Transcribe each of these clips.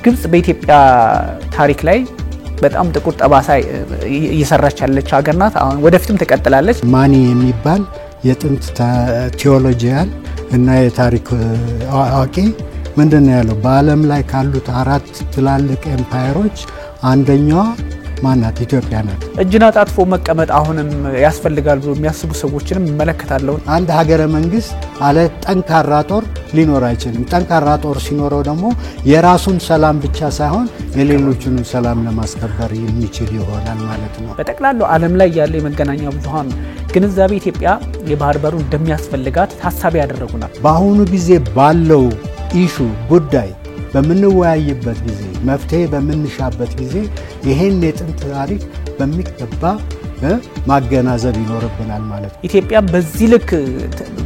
ግብጽ በኢትዮጵያ ታሪክ ላይ በጣም ጥቁር ጠባሳ እየሰራች ያለች ሀገር ናት አሁን ወደፊትም ተቀጥላለች ማኒ የሚባል የጥንት ቴዎሎጂያን እና የታሪክ አዋቂ ምንድነው ያለው በአለም ላይ ካሉት አራት ትላልቅ ኤምፓየሮች አንደኛዋ ማናት ኢትዮጵያ ናት እጅና ጣጥፎ መቀመጥ አሁንም ያስፈልጋል ብሎ የሚያስቡ ሰዎችንም መለከታለው አንድ ሀገረ መንግስት አለ ጠንካራ ጦር ሊኖር አይችልም ጠንካራ ጦር ሲኖረው ደግሞ የራሱን ሰላም ብቻ ሳይሆን የሌሎቹን ሰላም ለማስከበር የሚችል ይሆናል ማለት ነው በተቀላለው ዓለም ላይ ያለ የመገናኛ ብዙሃን ግንዛቤ ኢትዮጵያ የባህር በሩ እንደሚያስፈልጋት ታሳቢ ያደረጉና በአሁኑ ጊዜ ባለው ኢሹ ጉዳይ በመንወያይበት ጊዜ መፍትሄ በመንሻበት ጊዜ ይሄን የጥንት ታሪክ በሚገባ ማገናዘብ ይኖርብናል ማለት ነው ኢትዮጵያ በዚህ ልክ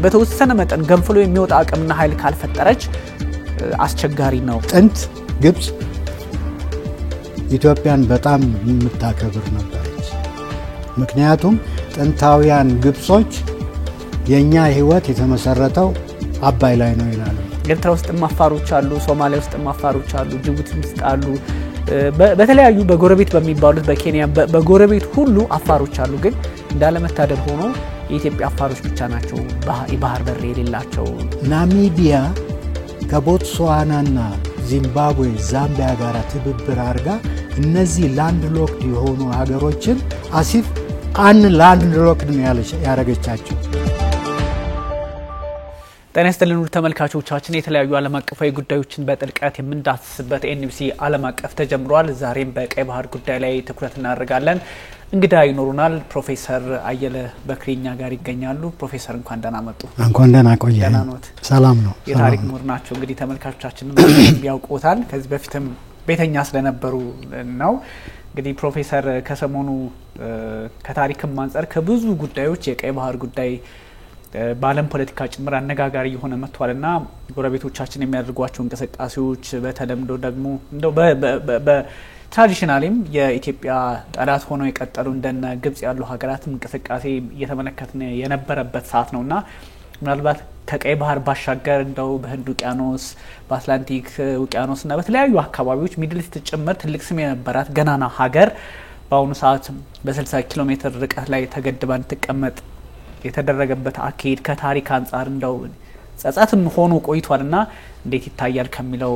በተወሰነ መጠን ገንፍሎ የሚወጣ አቅምና ኃይል ካልፈጠረች አስቸጋሪ ነው ጥንት ግብጽ ኢትዮጵያን በጣም የምታከብር ነበረች ምክንያቱም ጥንታውያን ግብጾች የኛ ህይወት የተመሰረተው አባይ ላይ ነው ይላሉ ኤርትራ ውስጥ ማፋሮች አሉ ሶማሊያ ውስጥ ማፋሮች አሉ ጅቡቲ ውስጥ አሉ በተለያዩ በጎረቤት በሚባሉት በኬንያ በጎረቤት ሁሉ አፋሮች አሉ ግን እንዳለመታደል ሆኖ የኢትዮጵያ አፋሮች ብቻ ናቸው ባህር በር የሌላቸው ናሚቢያ ከቦትስዋናና ዚምባብዌ ዛምቢያ ጋር ትብብር አድርጋ እነዚህ ላንድ ሎክድ የሆኑ ሀገሮችን አሲፍ አን ላንድ ሎክድ ነው ያረጋቻቸው ተነስተልን ተመልካቾቻችን የተለያዩ ዓለም አቀፋዊ ጉዳዮችን በጥልቀት የምንዳስስበት ኤንቢሲ ዓለም አቀፍ ተጀምሯል ዛሬም በቀይ ባህር ጉዳይ ላይ ትኩረት እናደርጋለን እንግዳ ይኖሩናል ፕሮፌሰር አየለ በክሪኛ ጋር ይገኛሉ ፕሮፌሰር እንኳን ደህና መጡ እንኳን ደህና ቆየህ ሰላም ነው የታሪክ ምሁር ናቸው እንግዲህ ተመልካቾቻችንን ያውቁታል ከዚህ በፊትም ቤተኛ ስለነበሩ ነው እንግዲህ ፕሮፌሰር ከሰሞኑ ከታሪክም አንፃር ከብዙ ጉዳዮች የቀይ ባህር ጉዳይ በአለም ፖለቲካ ጭምር አነጋጋሪ የሆነ መጥቷልና ጎረቤቶቻችን የሚያደርጓቸው እንቅስቃሴዎች በተለምዶ ደግሞ እንደው በትራዲሽናሊም የኢትዮጵያ ጠላት ሆኖ የቀጠሉ እንደነ ግብጽ ያሉ ሀገራትም እንቅስቃሴ እየተመለከትን የነበረበት ሰዓት ነውና ምናልባት ከቀይ ባህር ባሻገር እንደው በህንድ ውቅያኖስ በአትላንቲክ ውቅያኖስና በተለያዩ አካባቢዎች ሚድል ኢስት ጭምር ትልቅ ስም የነበራት ገናና ሀገር በአሁኑ ሰዓት በ60 ኪሎ ሜትር ርቀት ላይ ተገድባ እንድትቀመጥ የተደረገበት አካሄድ ከታሪክ አንፃር እንደው ጸጸትም ሆኖ ቆይቷልና እንዴት ይታያል ከሚለው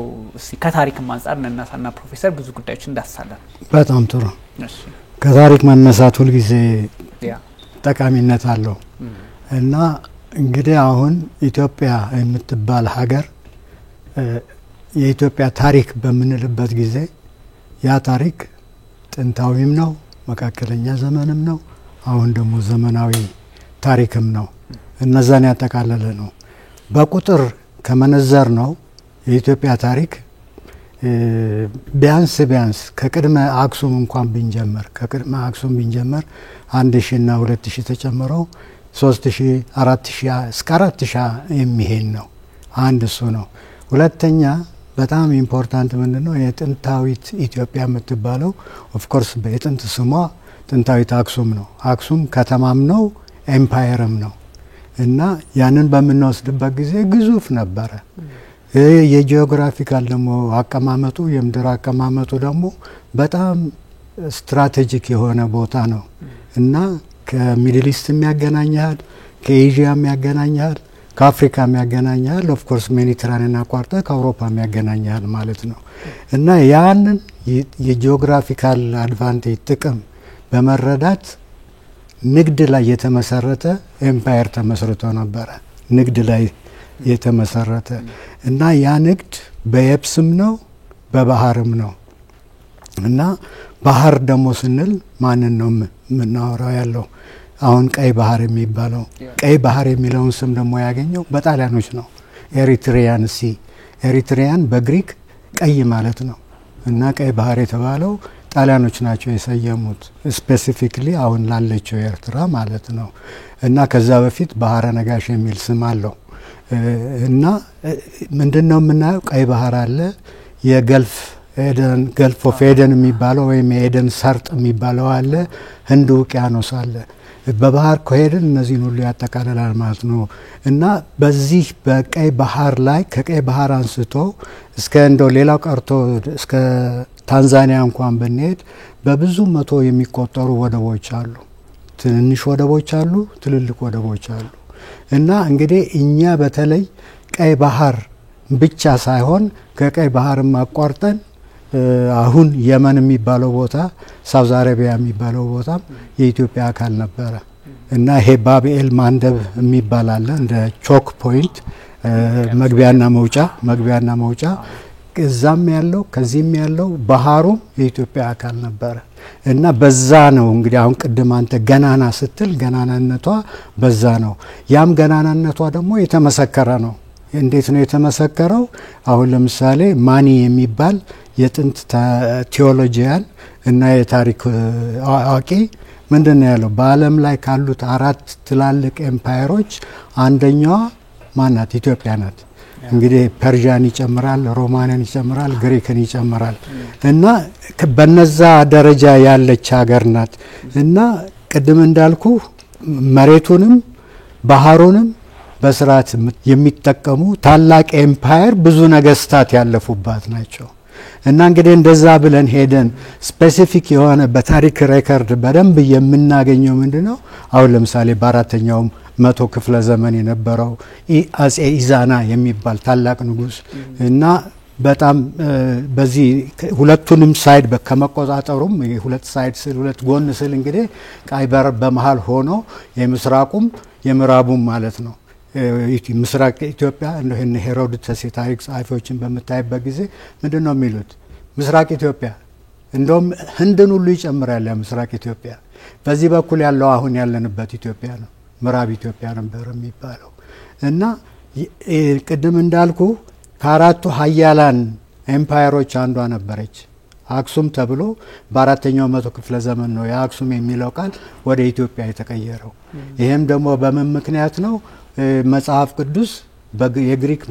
ከታሪክም አንፃር እናሳና ፕሮፌሰር ብዙ ጉዳዮችን እንዳሳለን በጣም ጥሩ እሺ ከታሪክ መነሳት ሁሉ ጊዜ ጠቃሚነት አለው እና እንግዲህ አሁን ኢትዮጵያ የምትባል ሀገር የኢትዮጵያ ታሪክ በመንልበት ጊዜ ያ ታሪክ ጥንታዊም ነው መካከለኛ ዘመንም ነው አሁን ደግሞ ዘመናዊ ታሪክም ነው እነዛን ያጠቃለለ ነው በቁጥር ከመነዘር ነው የኢትዮጵያ ታሪክ ቢያንስ ከቅድመ አክሱም እንኳን ብንጀምር ከቅድመ አክሱም ብንጀምር 1000 እና 2000 ተጨምሮ 3000 4000 እስከ 4000 የሚሄድ ነው አንድ እሱ ነው ሁለተኛ በጣም ኢምፖርታንት ምንድነው የጥንታዊት ኢትዮጵያ የምትባለው ኦፍ ኮርስ በጥንት ስሟ ጥንታዊት አክሱም ነው አክሱም ከተማም ነው ኤምፓየርም ነው እና ያንን በመንወስድበት ጊዜ ግዙፍ ነበር የጂኦግራፊካል ደግሞ አቀማመጡ የምድር አቀማመጡ ደግሞ በጣም ስትራቴጂክ የሆነ ቦታ ነው እና ከሚድል ኢስት የሚያገናኛል ከኤዥያ የሚያገናኛል ከአፍሪካ የሚያገናኛል ኦፍ ኮርስ ሜዲተራኒያን አቋርጠ ከአውሮፓ የሚያገናኛል ማለት ነው እና ያንን የጂኦግራፊካል አድቫንቴጅ ጥቅም በመረዳት ንግድ ላይ የተመሰረተ ኤምፓየር ተመስርቶ ነበር ንግድ ላይ የተመሰረተ እና ያ ንግድ በየብስም ነው በባህርም ነው እና ባህር ደግሞ ስንል ማንን ነው ምናወራው ያለው አሁን ቀይ ባህር የሚባለው ቀይ ባህር የሚለውን ስም ደግሞ ያገኘው በጣሊያኖች ነው ኤሪትሪያን ሲ ኤሪትሪያን በግሪክ ቀይ ማለት ነው እና ቀይ ባህር የተባለው ጣሊያኖች ናቸው የሰየሙት ስፔሲፊካሊ አሁን ላለችው ኤርትራ ማለት ነው እና ከዛ በፊት ባህረ ነጋሽ የሚል ስም አለው እና ምንድነው የምናየው ቀይ ባህር አለ የገልፍ ገልፍ ኦፍ ኤደን የሚባለው ወይም ኤደን ሰርጥ የሚባለው አለ ህንድ ውቅያኖስ አለ በባህር ከሄድን እነዚህን ሁሉ ያጠቃልላል ማለት ነው። እና በዚህ በቀይ ባህር ላይ ከቀይ ባህር አንስቶ እስከ እንደው ሌላው ቀርቶ እስከ ታንዛኒያ እንኳን ብንሄድ በብዙ መቶ የሚቆጠሩ ወደቦች አሉ። ትንንሽ ወደቦች አሉ፣ ትልልቅ ወደቦች አሉ። እና እንግዲህ እኛ በተለይ ቀይ ባህር ብቻ ሳይሆን ከቀይ ባህርም አቋርጠን አሁን የመን የሚባለው ቦታ ሳውዝ አረቢያ የሚባለው ቦታ የኢትዮጵያ አካል ነበረ። እና ይሄ ባብኤል ማንደብ የሚባል አለ እንደ ቾክ ፖይንት መግቢያና መውጫ እዛም ያለው ከዚህም ያለው ባህሩም የኢትዮጵያ አካል ነበረ። እና በዛ ነው እንግዲህ አሁን ቅድም አንተ ገናና ስትል ገናናነቷ በዛ ነው። ያም ገናናነቷ ደግሞ የተመሰከረ ነው። እንዴት ነው የተመሰከረው? አሁን ለምሳሌ ማኒ የሚባል የጥንት ቴዎሎጂያን እና የታሪክ አዋቂ ምንድነው ያለው? በዓለም ላይ ካሉት 4 ትላልቅ ኤምፓየሮች አንደኛዋ ማናት? ኢትዮጵያ ናት። እንግዲህ ፐርዣን ይጨምራል፣ ሮማንን ይጨምራል፣ ግሪክን ይጨምራል። እና በነዛ ደረጃ ያለች ሀገር ናት። እና ቅድም እንዳልኩ መሬቱንም ባህሩንም በስርዓት የሚጠቀሙ ታላቅ ኤምፓየር ብዙ ነገስታት ያለፉባት ናቸው። እና እንግዲህ እንደዛ ብለን ሄደን ስፔሲፊክ የሆነ በታሪክ ሬከርድ በደንብ የምናገኘው ምንድነው? አሁን ለምሳሌ በአራተኛው መቶ ክፍለ ዘመን የነበረው አጼ ኢዛና የሚባል ታላቅ ንጉስ እና በጣም በዚህ ሁለቱንም ሳይድ ከመቆጣጠሩም ሁለት ሳይድ ስል ሁለት ጎን ስል እንግዲህ ቀይ ባህር በመሃል ሆኖ የምስራቁም የምዕራቡም ማለት ነው። ምስራቅ ኢትዮጵያ እነ ሄሮዶተስ የታሪክ ጸሐፊዎችን በመታየበት ጊዜ ምንድነው የሚሉት? ምስራቅ ኢትዮጵያ እንደውም ህንድን ሁሉ ይጨምራል። ምስራቅ ኢትዮጵያ በዚህ በኩል ያለው አሁን ያለንበት ኢትዮጵያ ነው። ምዕራብ ኢትዮጵያ ነበር የሚባለው። እና ቅድም እንዳልኩ ከአራቱ ሀያላን ኤምፓየሮች አንዷ ነበረች አክሱም ተብሎ በአራተኛው መቶ ክፍለ ዘመን ነው የአክሱም የሚለው ቃል ወደ ኢትዮጵያ የተቀየረው። ይሄም ደግሞ በምን ምክንያት ነው? መጽሐፍ ቅዱስ የግሪክ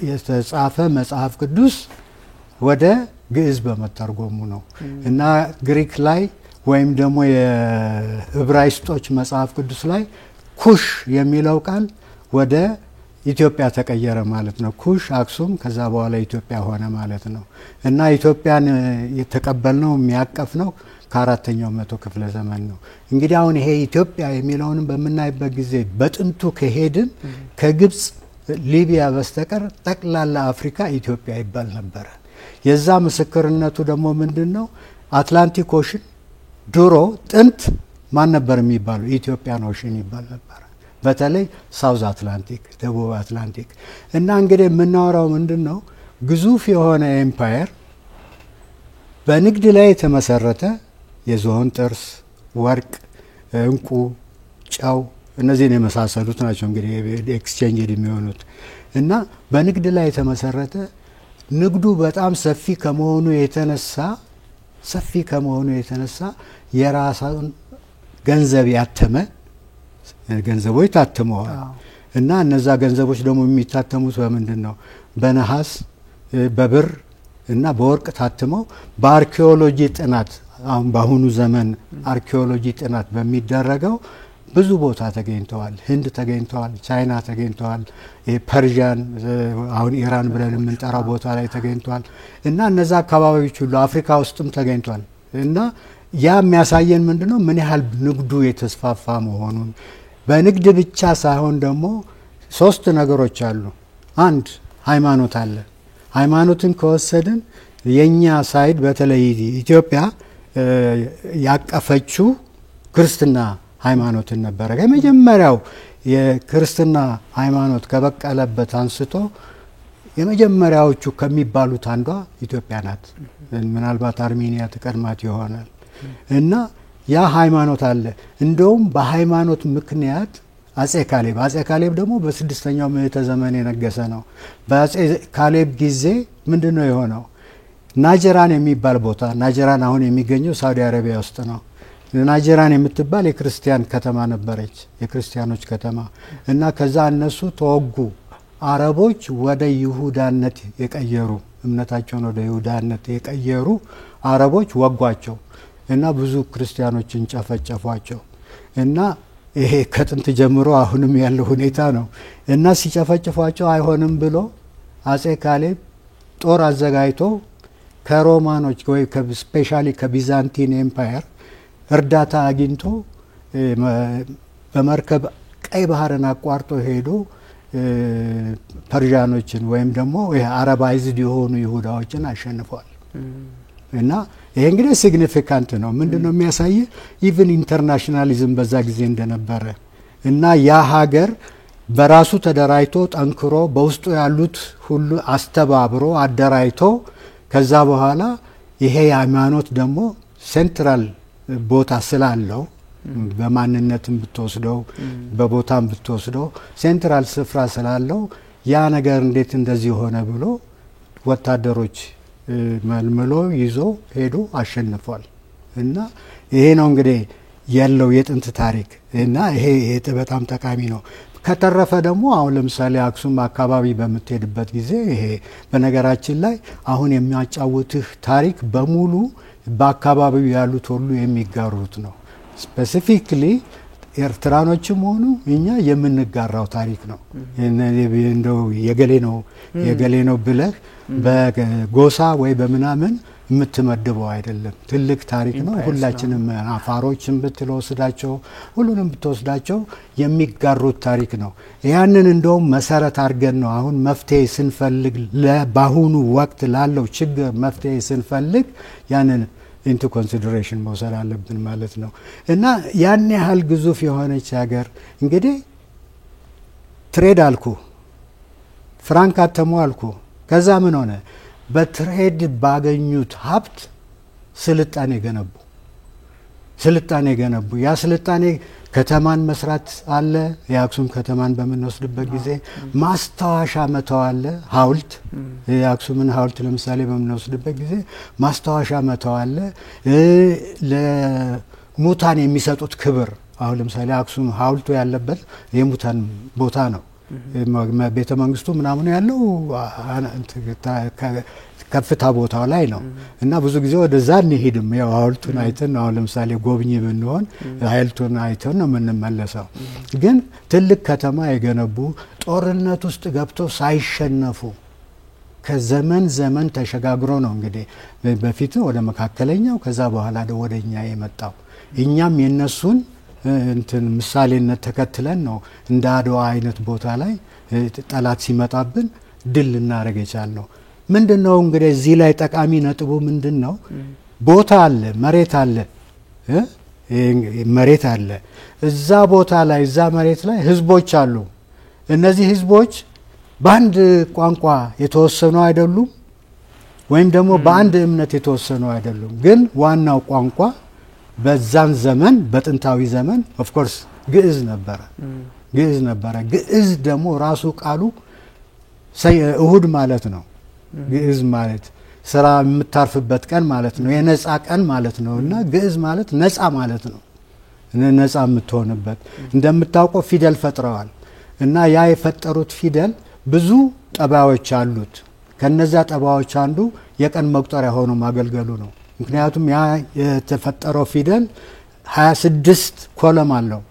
የተጻፈ መጽሐፍ ቅዱስ ወደ ግዕዝ በመተርጎሙ ነው። እና ግሪክ ላይ ወይም ደግሞ የዕብራይስጦች መጽሐፍ ቅዱስ ላይ ኩሽ የሚለው ቃል ወደ ኢትዮጵያ ተቀየረ ማለት ነው። ኩሽ አክሱም ከዛ በኋላ ኢትዮጵያ ሆነ ማለት ነው። እና ኢትዮጵያን የተቀበልነው የሚያቀፍነው ከአራተኛው መቶ ክፍለ ዘመን ነው። እንግዲህ አሁን ይሄ ኢትዮጵያ የሚለውንም በመናይበት ጊዜ በጥንቱ ከሄድን ከግብጽ ሊቢያ በስተቀር ጠቅላላ አፍሪካ ኢትዮጵያ ይባል ነበር። የዛ ምስክርነቱ ደግሞ ምንድነው? አትላንቲክ ኦሽን ድሮ ጥንት ማን ነበር የሚባለው? ኢትዮጵያን ኦሽን ይባል ነበር። በተለይ ሳውዝ አትላንቲክ፣ ደቡብ አትላንቲክ። እና እንግዲህ የምናወራው ምንድነው? ግዙፍ የሆነ ኤምፓየር በንግድ ላይ የተመሰረተ የዝሆን ጥርስ፣ ወርቅ፣ እንቁ፣ ጨው እነዚህን የመሳሰሉት ናቸው እንግዲህ ኤክስቼንጅ የሚሆኑት። እና በንግድ ላይ የተመሰረተ ንግዱ በጣም ሰፊ ከመሆኑ የተነሳ የራሳውን ገንዘብ ያተመ ገንዘቦች ታትመዋል። እና እነዛ ገንዘቦች ደግሞ የሚታተሙት በምንድነው? በነሐስ፣ በብር እና በወርቅ ታትመው በአርኪኦሎጂ ጥናት አሁን በአሁኑ ዘመን አርኪኦሎጂ ጥናት በሚደረገው ብዙ ቦታ ተገኝተዋል። ህንድ ተገኝተዋል፣ ቻይና ተገኝተዋል፣ ፐርዣን አሁን ኢራን ብለን የምንጠራው ቦታ ላይ ተገኝተዋል። እና እነዛ አካባቢዎች ሁሉ አፍሪካ ውስጥም ተገኝተዋል። እና ያ የሚያሳየን ምንድነው? ምን ያህል ንግዱ የተስፋፋ መሆኑን። በንግድ ብቻ ሳይሆን ደግሞ 3 ነገሮች አሉ። አንድ ሃይማኖት አለ። ሃይማኖትን ከወሰድን የኛ ሳይድ በተለይ ኢትዮጵያ ያቀፈችው ክርስትና ሃይማኖትን ነበረ። ከመጀመሪያው የክርስትና ሃይማኖት ከበቀለበት አንስቶ የመጀመሪያዎቹ ከሚባሉት አንዷ ኢትዮጵያ ናት። ምናልባት አርሜኒያ ተቀድማት ይሆናል። እና ያ ሃይማኖት አለ። እንደውም በሃይማኖት ምክንያት አጼ ካሌብ ደግሞ በ6ኛው ምዕተ ዘመን የነገሰ ነው። በአጼ ካሌብ ጊዜ ምንድነው የሆነው? ናጀራን የሚባል ቦታ፣ ናጀራን አሁን የሚገኘው ሳውዲ አረቢያ ውስጥ ነው። ናጀራን የምትባል የክርስቲያን ከተማ ነበረች፣ የክርስቲያኖች ከተማ። እና ከዛ እነሱ ተወጉ። አረቦች ወደ ይሁዳነት የቀየሩ እምነታቸውን ወደ ይሁዳነት የቀየሩ አረቦች ወጓቸው እና ብዙ ክርስቲያኖችን ጨፈጨፏቸው። እና ይሄ ከጥንት ጀምሮ አሁንም ያለው ሁኔታ ነው እና ሲጨፈጭፏቸው አይሆንም ብሎ አጼ ካሌብ ጦር አዘጋጅቶ ከሮማኖች ወይ ስፔሻሊ ከቢዛንቲን ኤምፓየር እርዳታ አግኝቶ በመርከብ ቀይ ባህርን አቋርጦ ሄዶ ፐርዣኖችን ወይም ደግሞ አረባይዝድ የሆኑ ይሁዳዎችን አሸንፏል። እና ይሄ እንግዲህ ሲግኒፊካንት ነው። ምንድነው የሚያሳይ ኢቭን ኢንተርናሽናሊዝም በዛ ጊዜ እንደነበረ እና ያ ሀገር በራሱ ተደራጅቶ ጠንክሮ በውስጡ ያሉት ሁሉ አስተባብሮ አደራጅቶ ከዛ በኋላ ይሄ ሃይማኖት ደግሞ ሴንትራል ቦታ ስላለው በማንነትም ብትወስደው በቦታም ብትወስደው ሴንትራል ስፍራ ስላለው ያ ነገር እንዴት እንደዚህ ሆነ ብሎ ወታደሮች መልምሎ ይዞ ሄዶ አሸንፏል። እና ይሄ ነው እንግዲህ ያለው የጥንት ታሪክ እና ይሄ በጣም ጠቃሚ ነው። ከተረፈ ደግሞ አሁን ለምሳሌ አክሱም አካባቢ በምትሄድበት ጊዜ ይሄ በነገራችን ላይ አሁን የሚያጫውትህ ታሪክ በሙሉ በአካባቢው ያሉት ሁሉ የሚጋሩት ነው። ስፔሲፊክሊ ኤርትራኖችም ሆኑ እኛ የምንጋራው ታሪክ ነው። እንደው የገሌ ነው ብለህ በጎሳ ወይ በምናምን የምትመድበው አይደለም። ትልቅ ታሪክ ነው። ሁላችንም አፋሮችን ብትወስዳቸው ሁሉንም ብትወስዳቸው የሚጋሩት ታሪክ ነው። ያንን እንደውም መሰረት አድርገን ነው አሁን መፍትሄ ስንፈልግ በአሁኑ ወቅት ላለው ችግር መፍትሄ ስንፈልግ ያንን ኢንቱ ኮንሲደሬሽን መውሰድ አለብን ማለት ነው። እና ያን ያህል ግዙፍ የሆነች ሀገር እንግዲህ ትሬድ አልኩ፣ ፍራንክ አተሙ አልኩ። ከዛ ምን ሆነ? በትሬድ ባገኙት ሀብት ስልጣኔ ገነቡ። ያ ስልጣኔ ከተማን መስራት አለ። የአክሱም ከተማን በምንወስድበት ጊዜ ማስታወሻ መተው አለ። ሐውልት የአክሱምን ሐውልት ለምሳሌ በምንወስድበት ጊዜ ማስታወሻ መተው አለ። ለሙታን የሚሰጡት ክብር አሁን ለምሳሌ አክሱም ሐውልቱ ያለበት የሙታን ቦታ ነው። ቤተ መንግስቱ ምናምን ያለው ከፍታ ቦታው ላይ ነው እና ብዙ ጊዜ ወደዛ እንሄድም። ያው ሐውልቱን አይተን አሁን ለምሳሌ ጎብኚ ብንሆን ሐውልቱን አይተን ነው የምንመለሰው። ግን ትልቅ ከተማ የገነቡ ጦርነት ውስጥ ገብተው ሳይሸነፉ ከዘመን ዘመን ተሸጋግሮ ነው እንግዲህ በፊት ወደ መካከለኛው ከዛ በኋላ ወደኛ የመጣው። እኛም የነሱን እንትን ምሳሌነት ተከትለን ነው እንደ አድዋ አይነት ቦታ ላይ ጠላት ሲመጣብን ድል ልናደርግ የቻልነው። ምንድነው እንግዲህ እዚህ ላይ ጠቃሚ ነጥቡ ምንድነው? ቦታ አለ፣ መሬት አለ። እዛ ቦታ ላይ እዛ መሬት ላይ ህዝቦች አሉ። እነዚህ ህዝቦች በአንድ ቋንቋ የተወሰኑ አይደሉም፣ ወይም ደግሞ በአንድ እምነት የተወሰኑ አይደሉም። ግን ዋናው ቋንቋ በዛን ዘመን በጥንታዊ ዘመን ኦፍ ኮርስ ግዕዝ ነበረ። ግዕዝ ደግሞ ራሱ ቃሉ እሁድ ማለት ነው። ግዕዝ ማለት ስራ የምታርፍበት ቀን ማለት ነው። የነጻ ቀን ማለት ነው። እና ግዕዝ ማለት ነጻ ማለት ነው። ነጻ የምትሆንበት እንደምታውቀው ፊደል ፈጥረዋል። እና ያ የፈጠሩት ፊደል ብዙ ጠባዮች አሉት። ከነዛ ጠባዮች አንዱ የቀን መቁጠሪያ ሆኖ ማገልገሉ ነው። ምክንያቱም ያ የተፈጠረው ፊደል 26 ኮለም አለው።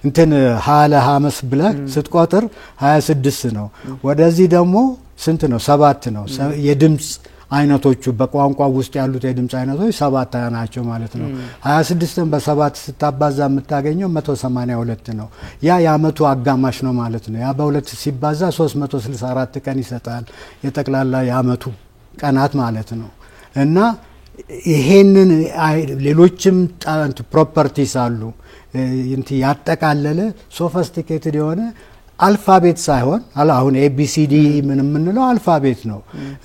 እንትን ሀለ ሀመስ ብለህ ስትቆጥር 26 ነው። ወደዚህ ደግሞ ስንት ነው? 7 ነው። የድምጽ አይነቶቹ በቋንቋ ውስጥ ያሉት የድምጽ አይነቶች 7 ናቸው ማለት ነው። 26ን በ7 ስታባዛ የምታገኘው 182 ነው። ያ የአመቱ አጋማሽ ነው ማለት ነው። ያ በሁለት ሲባዛ 364 ቀን ይሰጣል። የጠቅላላ የአመቱ ቀናት ማለት ነው። እና ይሄንን ሌሎችም ፕሮፐርቲስ አሉ። ያጠቃለለ ሶፊስቲኬትድ የሆነ አልፋቤት ሳይሆን አሁን ኤቢሲዲ ምን የምንለው አልፋቤት ነው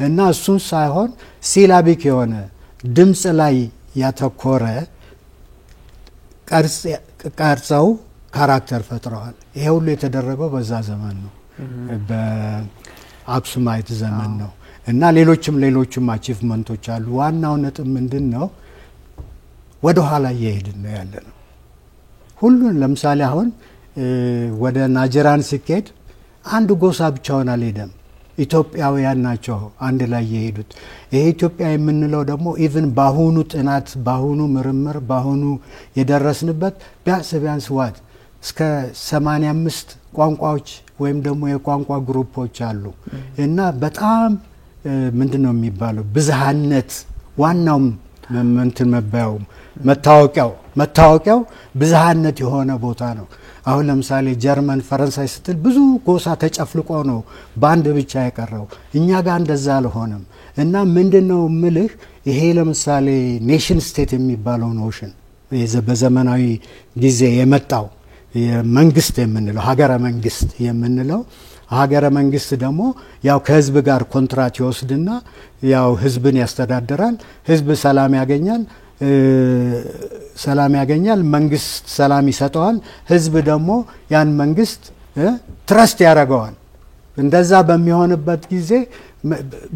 እና እሱን ሳይሆን ሲላቢክ የሆነ ድምጽ ላይ ያተኮረ ቀርጸው ካራክተር ፈጥረዋል። ይሄ ሁሉ የተደረገው በዛ ዘመን ነው፣ በአክሱማይት ዘመን ነው። እና ሌሎችም አቺቭመንቶች አሉ። ዋናው ነጥብ ምንድነው? ወደ ኋላ እየሄድን ነው ያለነው። ሁሉን ለምሳሌ አሁን ወደ ናጀራን ሲኬድ አንድ ጎሳ ብቻውን አልሄደም። ኢትዮጵያውያን ናቸው አንድ ላይ የሄዱት። ይሄ ኢትዮጵያ የምንለው ደግሞ ኢቭን ባሁኑ ጥናት፣ ባሁኑ ምርምር፣ ባሁኑ የደረስንበት ቢያንስ እስከ 85 ቋንቋዎች ወይም ደግሞ የቋንቋ ግሩፖች አሉ እና በጣም ምንድነው የሚባለው ብዝሃነት ዋናው እንትን መታወቂያው ብዝሃነት የሆነ ቦታ ነው። አሁን ለምሳሌ ጀርመን ፈረንሳይ ስትል ብዙ ጎሳ ተጨፍልቆ ነው በአንድ ብቻ የቀረው። እኛ ጋር እንደዛ አልሆነም እና ምንድነው ምልህ ይሄ ለምሳሌ ኔሽን ስቴት የሚባለው ኖሽን በዘመናዊ ጊዜ የመጣው የመንግስት የምንለው ሀገረ መንግስት የምንለው ሀገረ መንግስት ደግሞ ያው ከህዝብ ጋር ኮንትራት ይወስድና ያው ህዝብን ያስተዳድራል። ህዝብ ሰላም ያገኛል፣ መንግስት ሰላም ይሰጠዋል። ህዝብ ደግሞ ያን መንግስት ትረስት ያደርገዋል። እንደዛ በሚሆንበት ጊዜ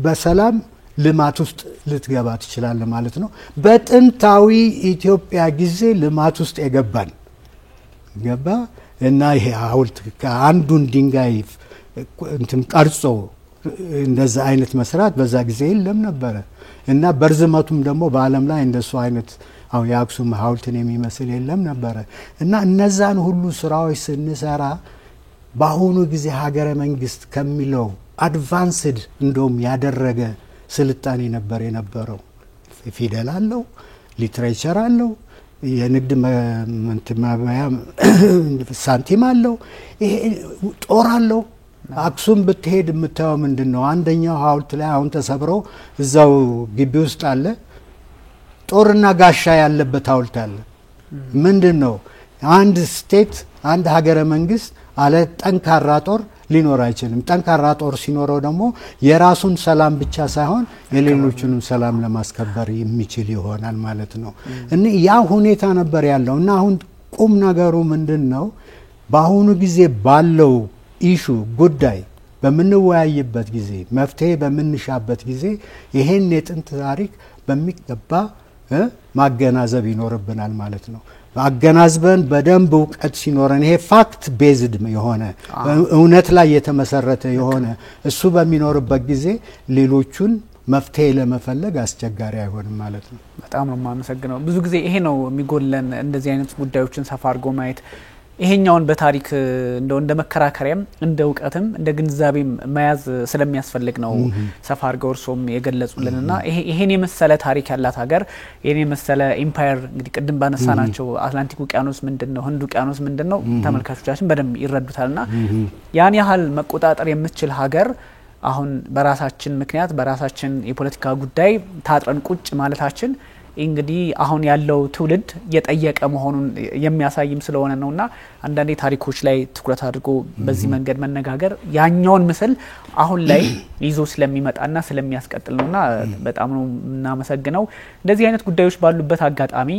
በሰላም ልማት ውስጥ ልትገባ ትችላለህ ማለት ነው። በጥንታዊ ኢትዮጵያ ጊዜ ልማት ውስጥ ገባ እና ይሄ ሐውልት ከአንዱን ድንጋይ እንትን ቀርጾ እንደዛ አይነት መስራት በዛ ጊዜ የለም ነበረ እና በርዝመቱም ደግሞ በአለም ላይ እንደሱ አይነት አሁን የአክሱም ሐውልትን የሚመስል የለም ነበረ እና እነዛን ሁሉ ስራዎች ስንሰራ በአሁኑ ጊዜ ሀገረ መንግስት ከሚለው አድቫንስድ እንደውም ያደረገ ስልጣኔ ነበር የነበረው። ፊደል አለው፣ ሊትሬቸር አለው፣ የንግድ ሳንቲም አለው፣ ይሄ ጦር አለው። አክሱም ብትሄድ የምታየው ምንድነው? አንደኛው ሐውልት ላይ አሁን ተሰብረው እዛው ግቢ ውስጥ አለ ጦርና ጋሻ ያለበት ሐውልት አለ። ምንድነው? አንድ ስቴት አንድ ሀገረ መንግስት አለ ጠንካራ ጦር ሊኖር አይችልም። ጠንካራ ጦር ሲኖረው ደግሞ የራሱን ሰላም ብቻ ሳይሆን የሌሎቹንም ሰላም ለማስከበር የሚችል ይሆናል ማለት ነው። እና ያ ሁኔታ ነበር ያለው እና አሁን ቁም ነገሩ ምንድነው? በአሁኑ ጊዜ ባለው ኢሹ ጉዳይ በምንወያይበት ጊዜ መፍትሄ በምንሻበት ጊዜ ይሄን የጥንት ታሪክ በሚገባ ማገናዘብ ይኖርብናል ማለት ነው። አገናዝበን በደንብ እውቀት ሲኖረን ይሄ ፋክት ቤዝድ የሆነ እውነት ላይ የተመሰረተ የሆነ እሱ በሚኖርበት ጊዜ ሌሎቹን መፍትሄ ለመፈለግ አስቸጋሪ አይሆንም ማለት ነው። በጣም ነው የማመሰግነው። ብዙ ጊዜ ይሄ ነው የሚጎለን እንደዚህ አይነት ጉዳዮችን ሰፋ አድርጎ ማየት። ይሄኛውን በታሪክ እንደ መከራከሪያም እንደ እውቀትም እንደ ግንዛቤም መያዝ ስለሚያስፈልግ ነው ሰፋ አድርገው እርሶም የገለጹልንና ይሄን የመሰለ ታሪክ ያላት ሀገር ይሄን የመሰለ ኤምፓየር እንግዲህ ቅድም ባነሳናቸው አትላንቲክ ውቅያኖስ ምንድነው፣ ህንድ ውቅያኖስ ምንድነው ተመልካቾቻችን በደንብ ይረዱታልና ያን ያህል መቆጣጠር የምትችል ሀገር አሁን በራሳችን ምክንያት በራሳችን የፖለቲካ ጉዳይ ታጥረን ቁጭ ማለታችን እንግዲህ አሁን ያለው ትውልድ የጠየቀ መሆኑን የሚያሳይም ስለሆነ ነውና አንዳንዴ ታሪኮች ላይ ትኩረት አድርጎ በዚህ መንገድ መነጋገር ያኛውን ምስል አሁን ላይ ይዞ ስለሚመጣና ስለሚያስቀጥል ነውና በጣም ነው እናመሰግነው። እንደዚህ አይነት ጉዳዮች ባሉበት አጋጣሚ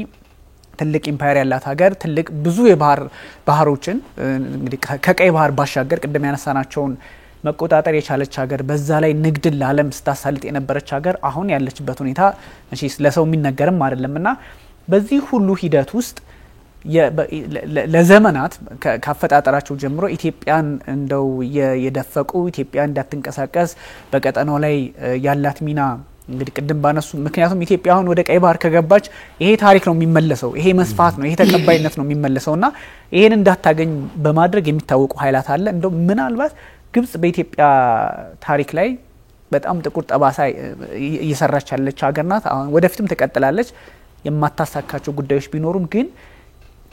ትልቅ ኢምፓየር ያላት ሀገር ትልቅ ብዙ ባህሮችን እንግዲህ ከቀይ ባህር ባሻገር ቅድም ያነሳናቸውን መቆጣጠር የቻለች ሀገር በዛ ላይ ንግድን ለዓለም ስታሳልጥ የነበረች ሀገር አሁን ያለችበት ሁኔታ እሺ ለሰው የሚነገርም አይደለምና በዚህ ሁሉ ሂደት ውስጥ ለዘመናት ካፈጣጠራቸው ጀምሮ ኢትዮጵያን እንደው የደፈቁ ኢትዮጵያ እንዳትንቀሳቀስ በቀጠናው ላይ ያላት ሚና እንግዲህ ቅድም ባነሱ ምክንያቱም ኢትዮጵያ አሁን ወደ ቀይ ባህር ከገባች ይሄ ታሪክ ነው የሚመለሰው፣ ይሄ መስፋት ነው፣ ይሄ ተቀባይነት ነው የሚመለሰውና ይሄን እንዳታገኝ በማድረግ የሚታወቁ ኃይላት አለ። እንደው ምናልባት ግብጽ በኢትዮጵያ ታሪክ ላይ በጣም ጥቁር ጠባሳ እየሰራች ያለች ሀገር ናት። አሁን ወደፊትም ተቀጥላለች። የማታሳካቸው ጉዳዮች ቢኖሩም ግን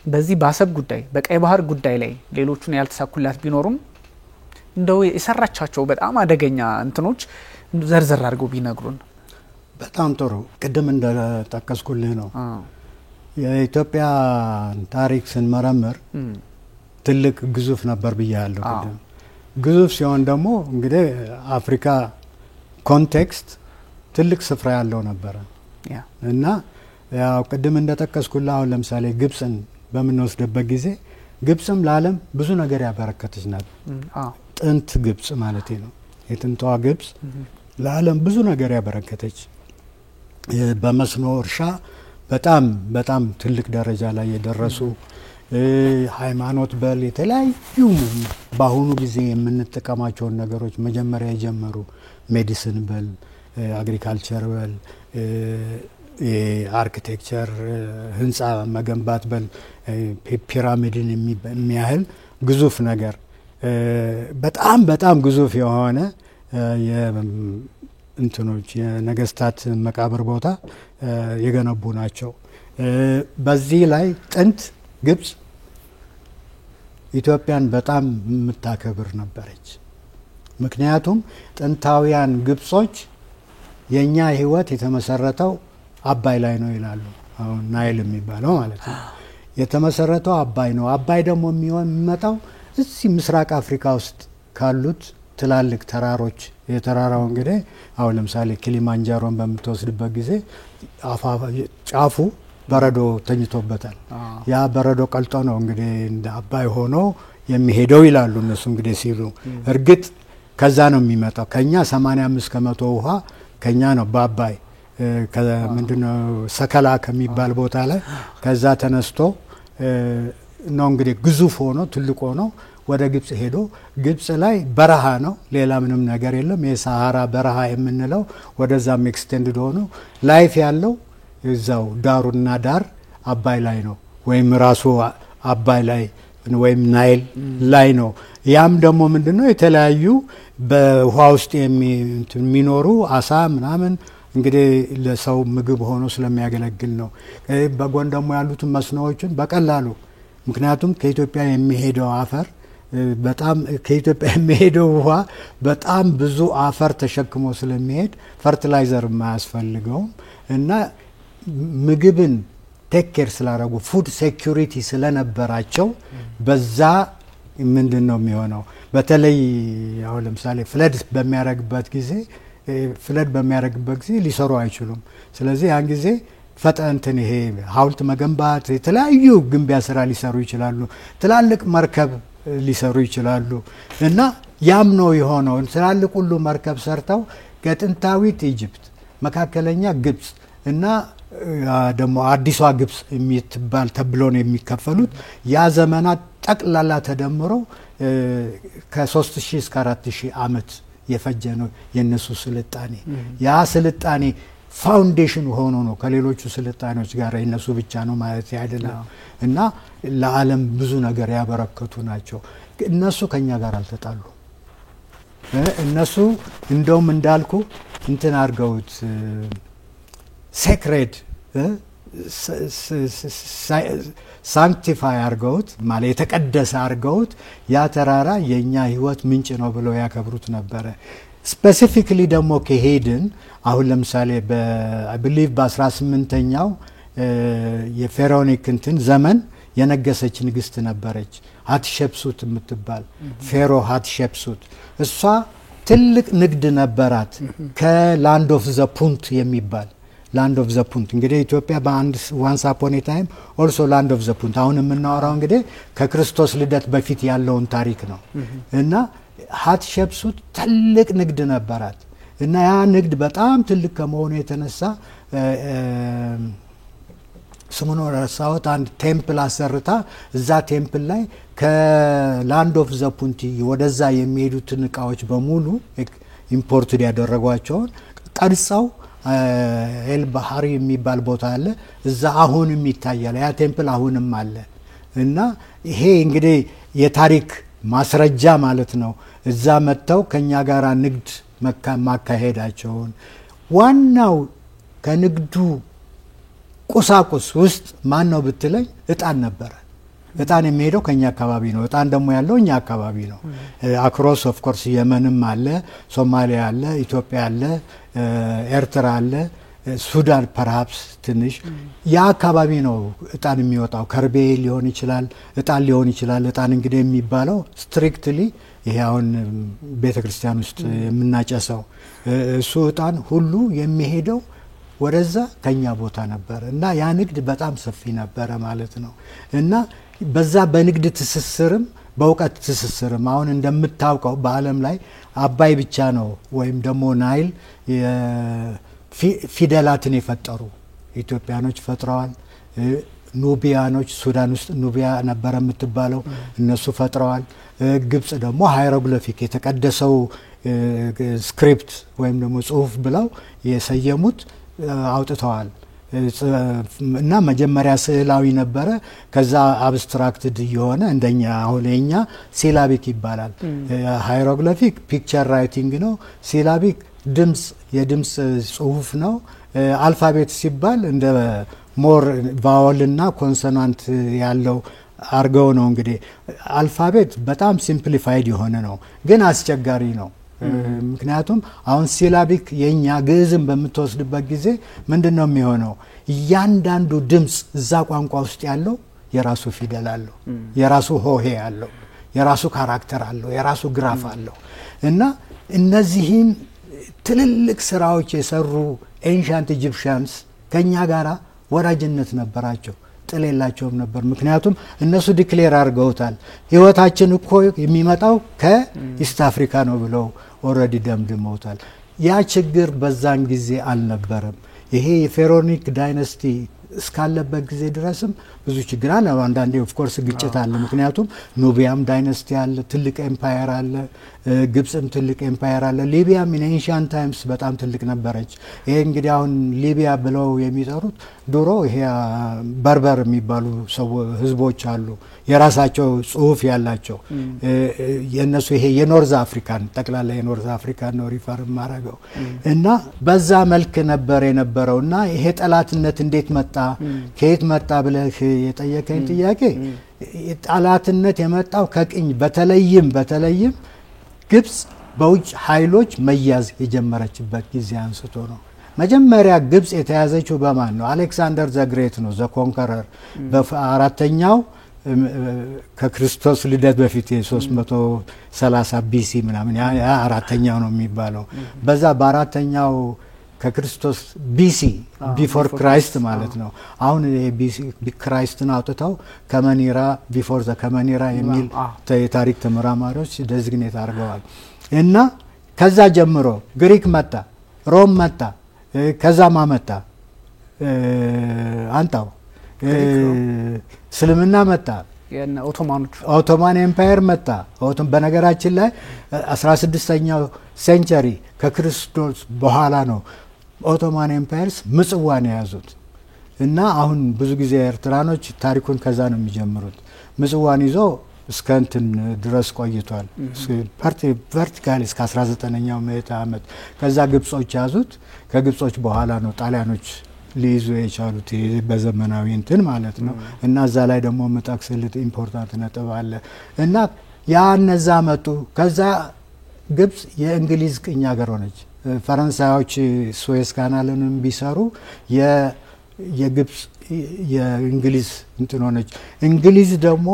በዚህ ባሰብ ጉዳይ በቀይ ባህር ጉዳይ ላይ ሌሎቹን ያልተሳኩላት ቢኖሩም እንደው የሰራቻቸው በጣም አደገኛ እንትኖች ዘርዘር አድርገው ቢነግሩን በጣም ጥሩ። ቅድም እንደተጠቀስኩልህ ነው የኢትዮጵያ ታሪክ ስንመረምር ትልቅ ግዙፍ ነበር ብያለሁ ቅድም። ግዙፍ ሲሆን ደግሞ እንግዲህ አፍሪካ ኮንቴክስት ትልቅ ስፍራ ያለው ነበር እና ያው ቅድም እንደተጠቀስኩልህ አሁን ለምሳሌ ግብጽን በምንወስድበት ጊዜ ግብጽም ለዓለም ብዙ ነገር ያበረከተች ናት። ጥንት ግብጽ ማለት ነው። የጥንቷ ግብጽ ለዓለም ብዙ ነገር ያበረከተች በመስኖ እርሻ በጣም ትልቅ ደረጃ ላይ የደረሱ ሃይማኖት በል የተለያዩ በአሁኑ ጊዜ የምንጠቀማቸውን ነገሮች መጀመሪያ የጀመሩ ሜዲሲን በል አግሪካልቸር በል የአርኪቴክቸር ህንፃ መገንባት ፒራሚድን የሚያህል ግዙፍ ነገር በጣም በጣም ግዙፍ የሆነ እንትኖች የነገስታት መቃብር ቦታ የገነቡ ናቸው። በዚህ ላይ ጥንት ግብጽ ኢትዮጵያን በጣም የምታከብር ነበረች። ምክንያቱም ጥንታውያን ግብጾች የኛ ህይወት የተመሰረተው አባይ ላይ ነው ይላሉ። አሁን ናይል የሚባለው ማለት ነው የተመሰረተው አባይ ነው። አባይ ደግሞ የሚመጣው እዚህ ምስራቅ አፍሪካ ውስጥ ካሉት ትላልቅ ተራሮች የተራራው እንግዲህ አሁን ለምሳሌ ኪሊማንጃሮን በምትወስድበት ጊዜ ጫፉ በረዶ ተኝቶበታል። ያ በረዶ ቀልጦ ነው እንግዲህ እንደ አባይ ሆኖ የሚሄደው ይላሉ እነሱ እንግዲህ ሲሉ። እርግጥ ከዛ ነው የሚመጣው። ከኛ 85% ውሃ ከኛ ነው በአባይ ምንድነው ሰከላ ከሚባል ቦታ ላይ ከዛ ተነስቶ ነው እንግዲህ ግዙፍ ሆኖ ትልቅ ሆኖ ወደ ግብጽ ሄዶ ግብጽ ላይ በረሃ ነው፣ ሌላ ምንም ነገር የለም። የሳሃራ በረሃ የምንለው ወደዛም ኤክስቴንድድ ሆኖ ላይፍ ያለው እዛው ዳሩና ዳር አባይ ላይ ነው፣ ወይም ራሱ አባይ ላይ ወይም ናይል ላይ ነው። ያም ደግሞ ምንድነው የተለያዩ በውሃ ውስጥ የሚኖሩ አሳ ምናምን እንግዲህ ለሰው ምግብ ሆኖ ስለሚያገለግል ነው። በጎን ደግሞ ያሉትን መስኖዎችን በቀላሉ ምክንያቱም ከኢትዮጵያ የሚሄደው አፈር በጣም ከኢትዮጵያ የሚሄደው ውሃ በጣም ብዙ አፈር ተሸክሞ ስለሚሄድ ፈርቲላይዘር የማያስፈልገውም እና ምግብን ቴክ ኬር ስላደረጉ ፉድ ሴኩሪቲ ስለነበራቸው በዛ ምንድነው የሚሆነው በተለይ አሁን ለምሳሌ ፍለድ በሚያደርግበት ጊዜ ሊሰሩ አይችሉም። ስለዚህ ያን ጊዜ ፈጠንትን ይሄ ሐውልት መገንባት የተለያዩ ግንቢያ ስራ ሊሰሩ ይችላሉ። ትላልቅ መርከብ ሊሰሩ ይችላሉ። እና ያም ነው የሆነው። ትላልቅ ሁሉ መርከብ ሰርተው ከጥንታዊት ኢጅፕት፣ መካከለኛ ግብጽ እና ደግሞ አዲሷ ግብጽ የሚትባል ተብሎ ነው የሚከፈሉት። ያ ዘመናት ጠቅላላ ተደምሮ ከ3000 እስከ 4000 ዓመት የፈጀ ነው የነሱ ስልጣኔ። ያ ስልጣኔ ፋውንዴሽን ሆኖ ነው ከሌሎቹ ስልጣኔዎች ጋር የነሱ ብቻ ነው ማለት አይደለም። እና ለዓለም ብዙ ነገር ያበረከቱ ናቸው። እነሱ ከኛ ጋር አልተጣሉ። እነሱ እንደውም እንዳልኩ እንትን አድርገውት ሴክሬድ ሳንክቲፋይ አድርገውት ማለት የተቀደሰ አድርገውት ያ ተራራ የኛ ህይወት ምንጭ ነው ብለው ያከብሩት ነበረ። ስፔሲፊክሊ ደግሞ ከሄድን አሁን ለምሳሌ በቢሊቭ በ18ኛው የፌሮኒክ እንትን ዘመን የነገሰች ንግስት ነበረች ሀትሸፕሱት የምትባል ፌሮ ሀትሸፕሱት። እሷ ትልቅ ንግድ ነበራት ከላንድ ኦፍ ዘ ፑንት የሚባል ላንድ ኦፍ ዘ ፑንት እንግዲህ ኢትዮጵያ በአንድ ዋንስ አፖን ኤ ታይም ኦልሶ ላንድ ኦፍ ዘ ፑንት አሁን የምናወራው እንግዲህ ከክርስቶስ ልደት በፊት ያለውን ታሪክ ነው። እና ሀትሸፕሱት ትልቅ ንግድ ነበራት እና ያ ንግድ በጣም ትልቅ ከመሆኑ የተነሳ ስሙን ረሳሁት አንድ ቴምፕል አሰርታ እዛ ቴምፕል ላይ ከላንድ ኦፍ ዘ ፑንት ወደዛ የሚሄዱትን እቃዎች በሙሉ ኢምፖርትድ ያደረጓቸውን ቀርጸው ኤል ባህሪ የሚባል ቦታ አለ እዛ አሁንም ይታያል። ያ ቴምፕል አሁንም አለ። እና ይሄ እንግዲህ የታሪክ ማስረጃ ማለት ነው። እዛ መጥተው ከኛ ጋር ንግድ ማካሄዳቸውን ዋናው ከንግዱ ቁሳቁስ ውስጥ ማን ነው ብትለኝ እጣን ነበረ። እጣን የሚሄደው ከኛ አካባቢ ነው። እጣን ደግሞ ያለው እኛ አካባቢ ነው። አክሮስ ኦፍ ኮርስ የመንም አለ፣ ሶማሊያ አለ፣ ኢትዮጵያ አለ፣ ኤርትራ አለ፣ ሱዳን ፐርሃፕስ ትንሽ ያ አካባቢ ነው እጣን የሚወጣው። ከርቤ ሊሆን ይችላል፣ እጣን ሊሆን ይችላል። እጣን እንግዲህ የሚባለው ስትሪክትሊ ይሄ አሁን ቤተክርስቲያን ውስጥ የምናጨሰው እሱ እጣን ሁሉ የሚሄደው ወደዛ ከኛ ቦታ ነበር። እና ያ ንግድ በጣም ሰፊ ነበረ ማለት ነው። እና በዛ በንግድ ትስስርም በእውቀት ትስስርም አሁን እንደምታውቀው በዓለም ላይ አባይ ብቻ ነው ወይም ደግሞ ናይል ፊደላትን የፈጠሩ ኢትዮጵያኖች ፈጥረዋል። ኑቢያኖች ሱዳን ውስጥ ኑቢያ ነበረ የምትባለው እነሱ ፈጥረዋል። ግብጽ ደግሞ ሃይሮግሊፊክ የተቀደሰው ስክሪፕት ወይም ደግሞ ጽሁፍ ብለው የሰየሙት አውጥተዋል። እና መጀመሪያ ስዕላዊ ነበረ ከዛ አብስትራክትድ የሆነ እንደኛ አሁን የኛ ሲላቢክ ይባላል ሃይሮግሊፊክ ፒክቸር ራይቲንግ ነው ሲላቢክ ድምጽ የድምጽ ጽሁፍ ነው አልፋቤት ሲባል እንደ ሞር ቫወል እና ኮንሶናንት ያለው አርገው ነው እንግዲህ አልፋቤት በጣም ሲምፕሊፋይድ የሆነ ነው ግን አስቸጋሪ ነው ምክንያቱም አሁን ሲላቢክ የኛ ግዕዝን በመተወስድበት ጊዜ ምንድነው የሚሆነው እያንዳንዱ ድምጽ እዛ ቋንቋ ውስጥ ያለው የራሱ ፊደል አለው የራሱ ሆሄ አለው የራሱ ካራክተር አለው የራሱ ግራፍ አለው እና እነዚህን ትልልቅ ስራዎች የሰሩ ኤንሻንት ኢጂፕሽያንስ ከኛ ጋራ ወራጅነት ነበራቸው ጥሌላቸውም ነበር ምክንያቱም እነሱ ዲክሌር አድርገውታል ህይወታችን እኮ የሚመጣው ከኢስት አፍሪካ ነው ብለው ኦሬዲ ደምድመውታል ያ ችግር በዛን ጊዜ አልነበረም ይሄ የፌሮኒክ ዳይናስቲ እስካለበት ጊዜ ድረስም ብዙ ችግር አለ አንዳንዴ ኦፍ ኮርስ ግጭት አለ ምክንያቱም ኑቢያም ዳይናስቲ አለ ትልቅ ኤምፓየር አለ ግብጽም ትልቅ ኤምፓየር አለ ሊቢያም ኢንሻንት ታይምስ በጣም ትልቅ ነበረች ይሄ እንግዲህ አሁን ሊቢያ ብለው የሚጠሩት ድሮ ይሄ በርበር የሚባሉ ህዝቦች አሉ የራሳቸው ጽሁፍ ያላቸው የነሱ ይሄ የኖርዝ አፍሪካን ጠቅላላ የኖርዝ አፍሪካን ነው ሪፈር ማረጋው እና በዛ መልክ ነበር የነበረውና ይሄ ጠላትነት እንዴት መጣ ከየት መጣ ብለህ የጠየቀኝ ጥያቄ ጠላትነት የመጣው ከቅኝ በተለይም ግብጽ በውጭ ኃይሎች መያዝ የጀመረችበት ጊዜ አንስቶ ነው መጀመሪያ ግብጽ የተያዘችው በማን ነው አሌክሳንደር ዘ ግሬት ነው ዘ ኮንከረር በአራተኛው ከክርስቶስ ልደት በፊት 330 ቢሲ ምናምን ያ አራተኛው ነው የሚባለው በዛ በአራተኛው ከክርስቶስ ቢሲ ቢፎር ክራይስት ማለት ነው አሁን ቢሲ ክራይስትን አውጥተው ከመኒራ ቢፎር ዘ ከመኒራ የሚል የታሪክ ተመራማሪዎች ዴዚግኔት አድርገዋል እና ከዛ ጀምሮ ግሪክ መጣ ሮም መጣ ከዛ ማመጣ አንታው እስልምና መጣ የነ ኦቶማን ኤምፓየር መጣ በነገራችን ላይ 16ኛው ሴንቸሪ ከክርስቶስ በኋላ ነው ኦቶማን ኤምፓየርስ ምጽዋን ያዙት እና አሁን ብዙ ጊዜ ኤርትራኖች ታሪኩን ከዛ ነው የሚጀምሩት ምጽዋን ይዞ እስከንትን ድረስ ቆይቷል ቨርቲካሊ እስከ 19ኛው ምዕተ ዓመት ከዛ ግብጾች ያዙት ከግብጾች በኋላ ነው ጣሊያኖች ሊይዙ የቻሉት በዘመናዊ እንትን ማለት ነው እና እዛ ላይ ደግሞ መጣክሰልት ኢምፖርታንት ነጥብ አለ እና ያ እነዛ መጡ ከዛ ግብጽ የእንግሊዝ ቅኝ ሀገር ሆነች ፈረንሳዮች ስዌዝ ካናልንም ቢሰሩ የግብጽ የእንግሊዝ እንትን ሆነች እንግሊዝ ደግሞ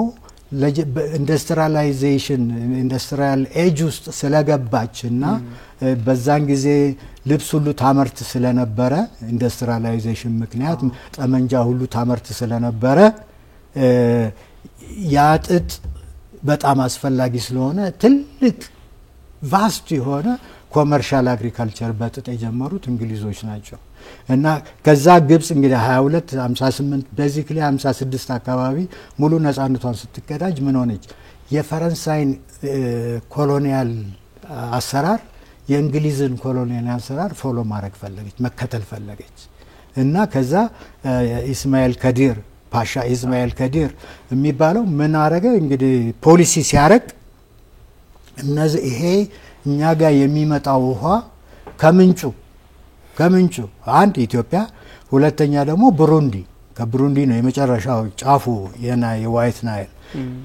ኢንዱስትሪያላይዜሽን ኢንዱስትሪያል ኤጅ ውስጥ ስለገባችና በዛን ጊዜ ልብስ ሁሉ ታመርት ስለነበረ ኢንዱስትሪያላይዜሽን ምክንያት ጠመንጃ ሁሉ ታመርት ስለነበረ ያጥጥ በጣም አስፈላጊ ስለሆነ ትልቅ ቫስት የሆነ ኮመርሻል አግሪካልቸር በጥጥ የጀመሩት እንግሊዞች ናቸው እና ከዛ ግብጽ እንግዲህ 22 58 ቤዚክሊ 56 አካባቢ ሙሉ ነፃነቷን ስትቀዳጅ ምን ሆነች የፈረንሳይን ኮሎኒያል አሰራር የእንግሊዝን ኮሎኒያል አሰራር ፎሎ ማድረግ ፈለገች መከተል ፈለገች እና ከዛ ኢስማኤል ከዲር ፓሻ ኢስማኤል ከዲር የሚባለው ምን አረገ እንግዲህ ፖሊሲ ሲያረግ እነዚህ ይሄ እኛ ጋር የሚመጣው ውሃ ከምንጩ አንድ ኢትዮጵያ ሁለተኛ ደግሞ ብሩንዲ ከብሩንዲ ነው የመጨረሻው ጫፉ የዋይት ናይል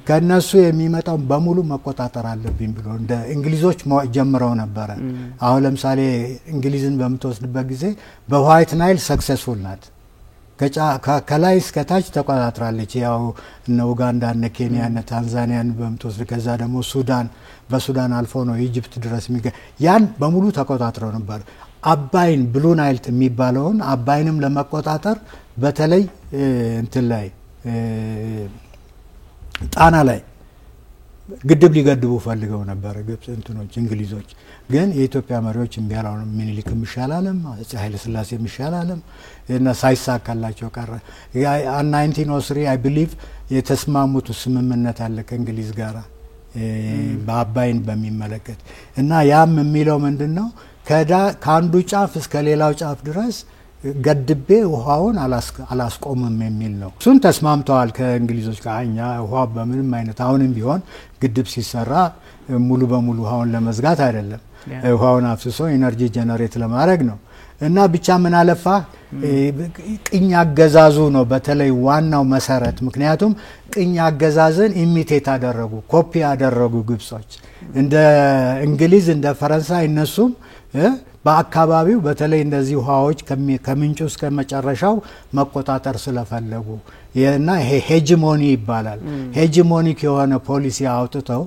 ከነሱ የሚመጣው በሙሉ መቆጣጠር አለብኝ ብሎ እንደ እንግሊዞች ጀምረው ነበር አሁን ለምሳሌ እንግሊዝን በመተወስድበት ጊዜ በዋይት ናይል ሰክሰስፉል ናት ከላይ እስከ ታች ተቆጣጥራለች ያው እነ ኡጋንዳ እነ ኬንያ እነ ታንዛኒያን በመተወስድ ከዛ ደግሞ ሱዳን በሱዳን አልፎ ነው ኢጂፕት ድረስ ያን በሙሉ ተቆጣጥረው ነበር አባይን ብሉ ናይል የሚባለውን አባይንም ለመቆጣጠር በተለይ እንትን ላይ ጣና ላይ ግድብ ሊገድቡ ፈልገው ነበር ግብጽ እንትኖች እንግሊዞች ግን የኢትዮጵያ መሪዎች እንቢያላው ምኒልክ ይሻላልም አፄ ኃይለ ሥላሴ ይሻላልም እና ሳይሳካላቸው ቀረ 1903 አይ ቢሊቭ የተስማሙት ስምምነት አለ ከእንግሊዝ ጋር በአባይን በሚመለከት እና ያም የሚለው ምንድነው ከአንዱ ጫፍ እስከ ሌላው ጫፍ ድረስ ገድቤ ውሃውን አላስቆምም የሚል ነው። እሱን ተስማምተዋል ከእንግሊዞች ጋር። እኛ ውሃ በምንም አይነት አሁንም ቢሆን ግድብ ሲሰራ ሙሉ በሙሉ ውሃውን ለመዝጋት አይደለም፣ ውሃውን አፍስሶ ኢነርጂ ጀነሬት ለማድረግ ነው። እና ብቻ ምን አለፋ ቅኝ አገዛዙ ነው በተለይ ዋናው መሰረት። ምክንያቱም ቅኝ አገዛዝን ኢሚቴት አደረጉ፣ ኮፒ አደረጉ ግብጾች። እንደ እንግሊዝ እንደ ፈረንሳይ እነሱም በአካባቢው በተለይ እንደዚህ ውሃዎች ከምንጩ እስከ መጨረሻው መቆጣጠር ስለፈለጉ እና ይሄ ሄጂሞኒ ይባላል። ሄጂሞኒክ የሆነ ፖሊሲ አውጥተው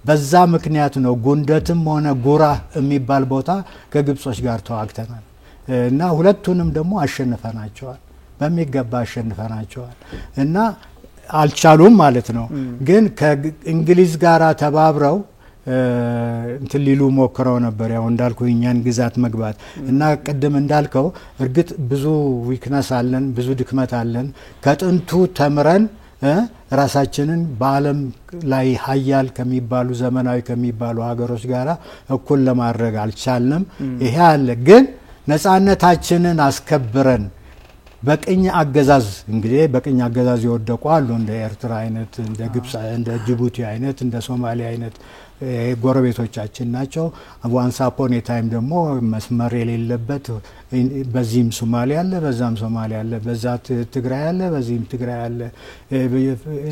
በዛ ምክንያት ነው ጉንደትም ሆነ ጉራ የሚባል ቦታ ከግብጾች ጋር ተዋግተናል እና ሁለቱንም ደግሞ አሸንፈናቸዋል፣ በሚገባ አሸንፈናቸዋል እና አልቻሉም ማለት ነው። ግን ከእንግሊዝ ጋር ተባብረው እንትን ሊሉ ሞክረው ነበር። ያው እንዳልኩ እኛን ግዛት መግባት እና ቅድም እንዳልከው እርግጥ ብዙ ዊክነስ አለን፣ ብዙ ድክመት አለን። ከጥንቱ ተምረን ራሳችንን በዓለም ላይ ሀያል ከሚባሉ ዘመናዊ ከሚባሉ ሀገሮች ጋራ እኩል ለማድረግ አልቻልንም። ይሄ አለ። ግን ነፃነታችንን አስከብረን በቅኝ አገዛዝ እንግዲህ በቅኝ አገዛዝ የወደቁ አሉ፣ እንደ ኤርትራ አይነት፣ እንደ ግብጽ፣ እንደ ጅቡቲ አይነት፣ እንደ ሶማሊያ አይነት ጎረቤቶቻችን ናቸው። ዋንስ አፖን ታይም ደግሞ መስመር የሌለበት በዚህም ሶማሊያ አለ፣ በዛም ሶማሊያ አለ፣ በዛ ትግራይ አለ፣ በዚህም ትግራይ አለ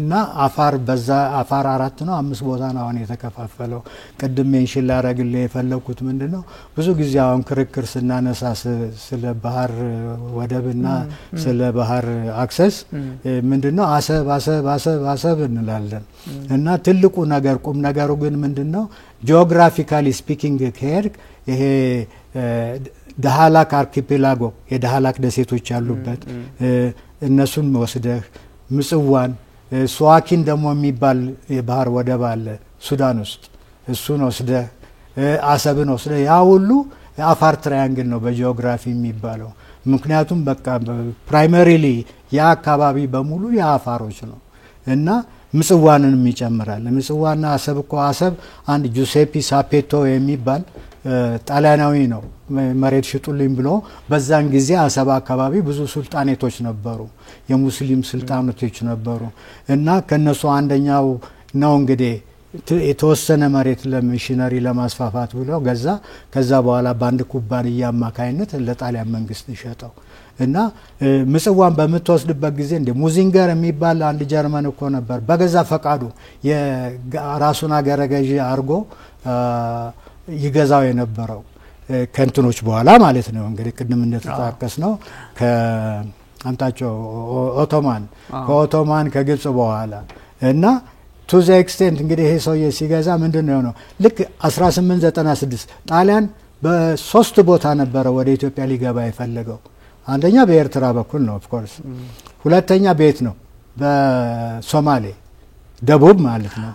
እና አፋር በዛ አፋር 4 ነው 5 ቦታ ነው አሁን የተከፋፈለው። ቅድም ሜንሽን ላደርግልህ የፈለኩት ምንድነው ብዙ ጊዜ አሁን ክርክር ስናነሳ ስለ ባህር ወደብና ስለ ባህር አክሰስ ምንድነው አሰብ እንላለን እና ትልቁ ነገር ቁም ነገሩ ግን ምንድነው ጂኦግራፊካሊ ስፒኪንግ ከሄድክ ይሄ ዳህላክ አርኪፔላጎ የዳህላክ ደሴቶች ያሉበት እነሱን ወስደህ ምጽዋን ስዋኪን ደግሞ የሚባል የባህር ወደብ አለ ሱዳን ውስጥ እሱን ወስደህ አሰብን ወስደህ ያ ሁሉ አፋር ትራያንግል ነው በጂኦግራፊ የሚባለው። ምክንያቱም በቃ ፕራይመሪሊ ያ አካባቢ በሙሉ የአፋሮች ነው እና ምጽዋንንም ይጨምራል። ምጽዋና አሰብ እኮ አሰብ አንድ ጁሴፒ ሳፔቶ የሚባል ጣሊያናዊ ነው መሬት ሽጡልኝ ብሎ በዛን ጊዜ አሰብ አካባቢ ብዙ ሱልጣኔቶች ነበሩ፣ የሙስሊም ሱልጣኔቶች ነበሩ እና ከነሱ አንደኛው ነው እንግዲህ የተወሰነ መሬት ለሚሽነሪ ለማስፋፋት ብሎ ገዛ። ከዛ በኋላ ባንድ ኩባንያ አማካይነት ለጣሊያን መንግስት ሸጠው እና ምጽዋን በመተወስድበት ጊዜ እንደ ሙዚንገር የሚባል አንድ ጀርመን እኮ ነበር በገዛ ፈቃዱ የራሱን አገረ ገዢ አርጎ ይገዛው የነበረው ከንትኖች በኋላ ማለት ነው። እንግዲህ ቅድም እንደተጣቀስ ነው ከአንታቸው ኦቶማን ከኦቶማን ከግብጽ በኋላ እና ቱ ዘ ኤክስቴንት እንግዲህ ይሄ ሰውዬ ሲገዛ ምንድነው ነው ልክ 1896 ጣሊያን በሶስት ቦታ ነበረ ወደ ኢትዮጵያ ሊገባ የፈለገው። አንደኛ በኤርትራ በኩል ነው ኦፍ ኮርስ፣ ሁለተኛ ቤት ነው በሶማሌ ደቡብ ማለት ነው፣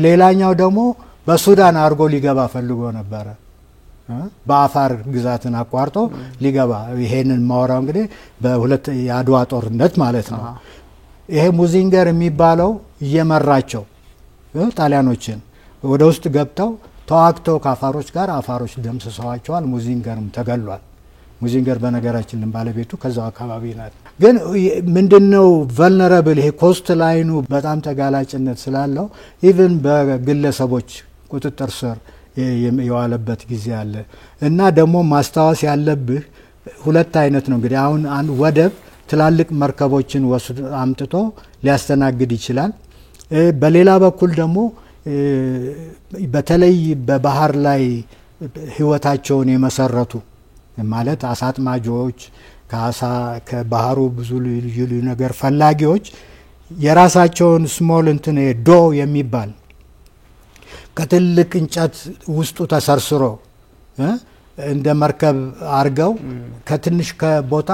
ሌላኛው ደግሞ በሱዳን አርጎ ሊገባ ፈልጎ ነበረ በአፋር ግዛትን አቋርጦ ሊገባ። ይሄንን ማወራው እንግዲህ በሁለት የአድዋ ጦርነት ማለት ነው። ይሄ ሙዚንገር የሚባለው እየመራቸው ጣሊያኖችን ወደ ውስጥ ገብተው ተዋግተው ከአፋሮች ጋር አፋሮች ደምስሰዋቸዋል። ሙዚንገርም ተገሏል። ሙዚንገር በነገራችን ባለቤቱ ከዛው አካባቢ ናት። ግን ምንድነው ቨልነራብል ይሄ ኮስት ላይኑ በጣም ተጋላጭነት ስላለው ኢቭን በግለሰቦች ቁጥጥር ስር የዋለበት ጊዜ አለ እና ደግሞ ማስታወስ ያለብህ ሁለት አይነት ነው እንግዲህ አሁን አንድ ወደብ ትላልቅ መርከቦችን ወስዶ አምጥቶ ሊያስተናግድ ይችላል። በሌላ በኩል ደግሞ በተለይ በባህር ላይ ህይወታቸውን የመሰረቱ ማለት አሳጥማጆች ከባህሩ ብዙ ልዩ ነገር ፈላጊዎች የራሳቸውን ስሞል እንትን ዶ የሚባል ከትልቅ እንጨት ውስጡ ተሰርስሮ እንደ መርከብ አርገው ከትንሽ ከቦታ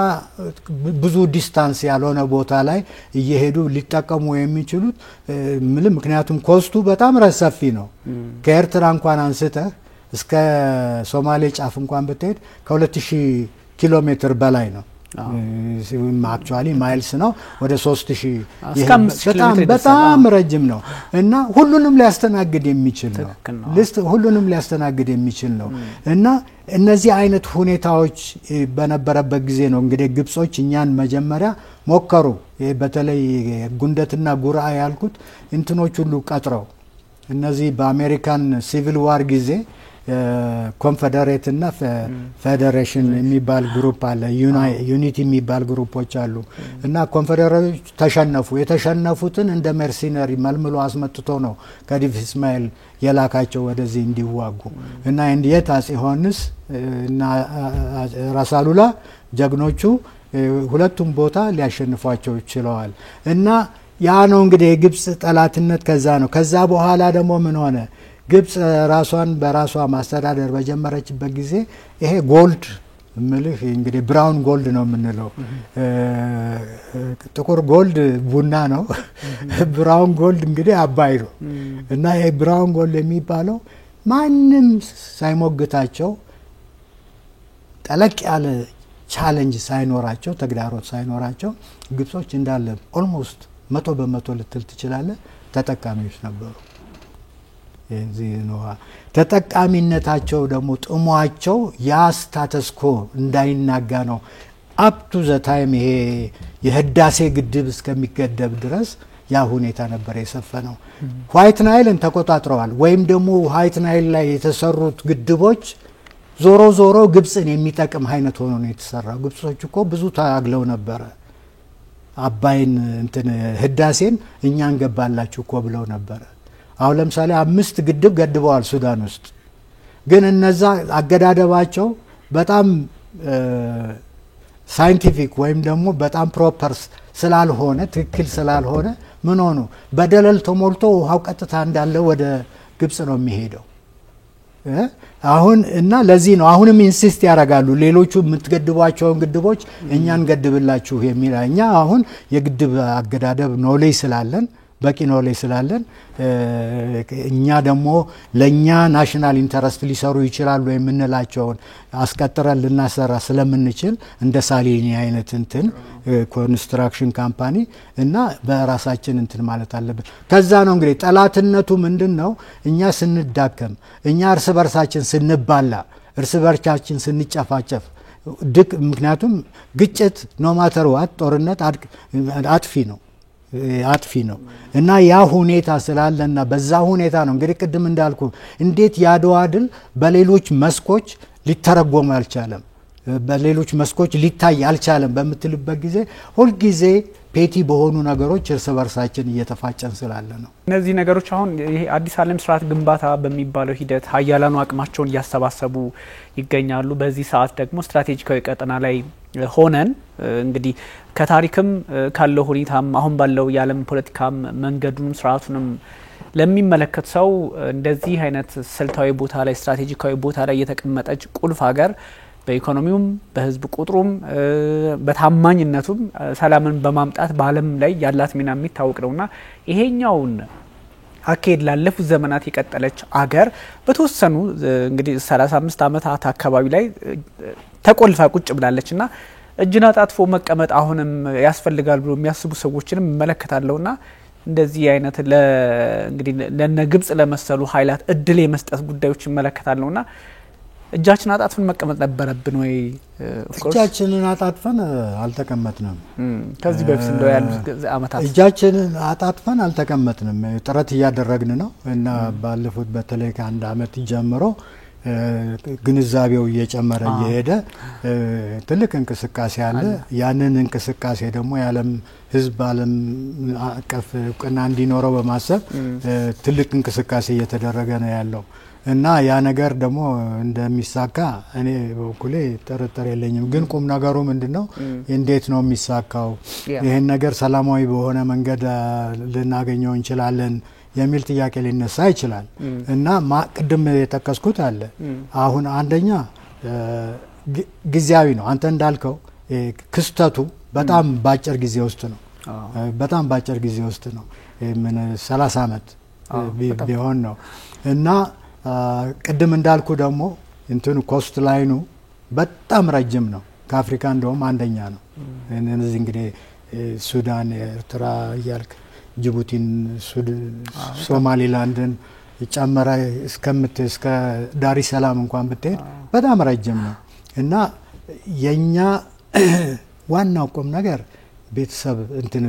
ብዙ ዲስታንስ ያልሆነ ቦታ ላይ እየሄዱ ሊጠቀሙ የሚችሉት ምክንያቱም ኮስቱ በጣም ረሰፊ ነው። ከኤርትራ እንኳን አንስተህ እስከ ሶማሌ ጫፍ እንኳን ብትሄድ ከ2000 ኪሎ ሜትር በላይ ነው። አክቹአሊ ማይልስ ነው ወደ 3000 በጣም ረጅም ነው እና ሁሉንም ሊያስተናግድ የሚችል ነው። ሁሉንም ሊያስተናግድ የሚችል ነው እና እነዚህ አይነት ሁኔታዎች በነበረበት ጊዜ ነው እንግዲህ ግብጾች እኛን መጀመሪያ ሞከሩ። በተለይ ጉንደትና ጉራ ያልኩት እንትኖች ሁሉ ቀጥረው እነዚህ በአሜሪካን ሲቪል ዋር ጊዜ ኮንፌደሬት እና ፌዴሬሽን የሚባል ግሩፕ አለ፣ ዩኒቲ የሚባል ግሩፖች አሉ እና ኮንፌደሬቶች ተሸነፉ። የተሸነፉትን እንደ ሜርሲነሪ መልምሎ አስመጥቶ ነው ከዲፍ እስማኤል የላካቸው ወደዚህ እንዲዋጉ እና እንዴት አጼ ዮሐንስ እና ራስ አሉላ ጀግኖቹ ሁለቱም ቦታ ሊያሸንፏቸው ችለዋል። እና ያ ነው እንግዲህ የግብጽ ጠላትነት ከዛ ነው። ከዛ በኋላ ደግሞ ምን ሆነ? ግብጽ ራሷን በራሷ ማስተዳደር በጀመረችበት ጊዜ ይሄ ጎልድ ምልህ እንግዲህ ብራውን ጎልድ ነው የምንለው። ጥቁር ጎልድ ቡና ነው፣ ብራውን ጎልድ እንግዲህ አባይ ነው። እና ይሄ ብራውን ጎልድ የሚባለው ማንም ሳይሞግታቸው ጠለቅ ያለ ቻሌንጅ ሳይኖራቸው ተግዳሮት ሳይኖራቸው ግብጾች እንዳለ ኦልሞስት 100% ልትል ትችላለህ ተጠቃሚዎች ነበሩ። የዚህ ነው ተጠቃሚነታቸው ደግሞ ጥሟቸው ያ ስታተስኮ እንዳይናጋ ነው አፕ ቱ ዘ ታይም ይሄ የህዳሴ ግድብ እስከሚገደብ ድረስ ያ ሁኔታ ነበር የሰፈነው። ዋይት ናይልን ተቆጣጥረዋል። ወይም ደግሞ ዋይት ናይል ላይ የተሰሩት ግድቦች ዞሮ ዞሮ ግብጽን የሚጠቅም አይነት ሆኖ ነው የተሰራው። ግብጾች እኮ ብዙ ታግለው ነበር። አባይን እንትን ህዳሴን እኛን ገባላችሁ እኮ ብለው ነበር። አሁን ለምሳሌ 5 ግድብ ገድበዋል ሱዳን ውስጥ። ግን እነዛ አገዳደባቸው በጣም ሳይንቲፊክ ወይም ደግሞ በጣም ፕሮፐር ስላልሆነ ትክክል ስላልሆነ ምን ሆኖ በደለል ተሞልቶ ውሃው ቀጥታ እንዳለ ወደ ግብጽ ነው የሚሄደው። አሁን እና ለዚህ ነው አሁንም ኢንሲስት ያደርጋሉ ሌሎቹ የምትገድቧቸውን ግድቦች እኛን ገድብላችሁ የሚል። እኛ አሁን የግድብ አገዳደብ ኖሌጅ ስላለን በቂ ኖሌጅ ስላለን እኛ ደግሞ ለኛ ናሽናል ኢንተረስት ሊሰሩ ይችላሉ የምንላቸውን አስቀጥረን ልናሰራ ስለምንችል እንደ ሳሊኒ አይነት እንትን ኮንስትራክሽን ካምፓኒ እና በራሳችን እንትን ማለት አለበት። ከዛ ነው እንግዲህ ጠላትነቱ ምንድነው? እኛ ስንዳከም፣ እኛ እርስ በርሳችን ስንባላ፣ እርስ በርሳችን ስንጨፋጨፍ ምክንያቱም ግጭት ኖ ማተር ዋት ጦርነት አጥፊ ነው እና ያ ሁኔታ ስላለና በዛ ሁኔታ ነው እንግዲህ ቅድም እንዳልኩ እንዴት ያድዋ ድል በሌሎች መስኮች ሊተረጎም አልቻለም፣ በሌሎች መስኮች ሊታይ አልቻለም በመትልበት ጊዜ ሁሉ ጊዜ ፔቲ በሆኑ ነገሮች እርስ በርሳችን እየተፋጨን ስላለ ነው። እነዚህ ነገሮች አሁን ይሄ አዲስ ዓለም ስርዓት ግንባታ በሚባለው ሂደት ሀያላኑ አቅማቸውን እያሰባሰቡ ይገኛሉ። በዚህ ሰዓት ደግሞ ስትራቴጂካዊ ቀጠና ላይ ሆነን እንግዲህ ከታሪክም ካለው ሁኔታም አሁን ባለው የዓለም ፖለቲካም መንገዱንም ስርዓቱንም ለሚመለከት ሰው እንደዚህ አይነት ስልታዊ ቦታ ላይ ስትራቴጂካዊ ቦታ ላይ የተቀመጠች ቁልፍ ሀገር በኢኮኖሚውም በህዝብ ቁጥሩም በታማኝነቱም ሰላምን በማምጣት በዓለም ላይ ያላት ሚና የሚታወቅ ነውና ይሄኛውን አካሄድ ላለፉት ዘመናት የቀጠለች አገር በተወሰኑ እንግዲህ 35 ዓመታት አካባቢ ላይ ተቆልፋ ቁጭ ብላለችና እጅና ጣጥፎ መቀመጥ አሁንም ያስፈልጋል ብሎ የሚያስቡ ሰዎችንም መለከታለውና እንደዚህ አይነት እንግዲህ ለነ ግብጽ ለመሰሉ ኃይላት እድል የመስጠት ጉዳዮች መለከታለውና እጃችን አጣጥፈን መቀመጥ ነበረብን ወይ? እጃችንን አጣጥፈን አልተቀመጥንም። ከዚህ በፊት እንደው ያሉት አመታት እጃችንን አጣጥፈን አልተቀመጥንም። ጥረት እያደረግን ነው እና ባለፉት በተለይ ከአንድ አመት ጀምሮ ግንዛቤው እየጨመረ እየሄደ ትልቅ እንቅስቃሴ አለ። ያንን እንቅስቃሴ ደግሞ የዓለም ህዝብ ዓለም አቀፍ እውቅና እንዲኖረው በማሰብ ትልቅ እንቅስቃሴ እየተደረገ ነው ያለው እና ያ ነገር ደግሞ እንደሚሳካ እኔ በኩሌ ጥርጥር የለኝም። ግን ቁም ነገሩ ምንድነው? እንዴት ነው የሚሳካው? ይሄን ነገር ሰላማዊ በሆነ መንገድ ልናገኘው እንችላለን የሚል ጥያቄ ሊነሳ ይችላል እና ቅድም የጠቀስኩት አለ። አሁን አንደኛ ጊዜያዊ ነው። አንተ እንዳልከው ክስተቱ በጣም ባጭር ጊዜ ውስጥ ነው። በጣም ባጭር ጊዜ ውስጥ ነው። ምን 30 አመት ቢሆን ነው እና ቅድም እንዳልኩ ደግሞ እንትኑ ኮስት ላይኑ በጣም ረጅም ነው። ከአፍሪካ እንደውም አንደኛ ነው። እነዚህ እንግዲህ ሱዳን፣ ኤርትራ እያልክ ጅቡቲን፣ ሶማሊላንድን ጨመራ እስከ ዳሪ ሰላም እንኳን ብትሄድ በጣም ረጅም ነው እና የኛ ዋናው ቁም ነገር ቤተሰብ እንትን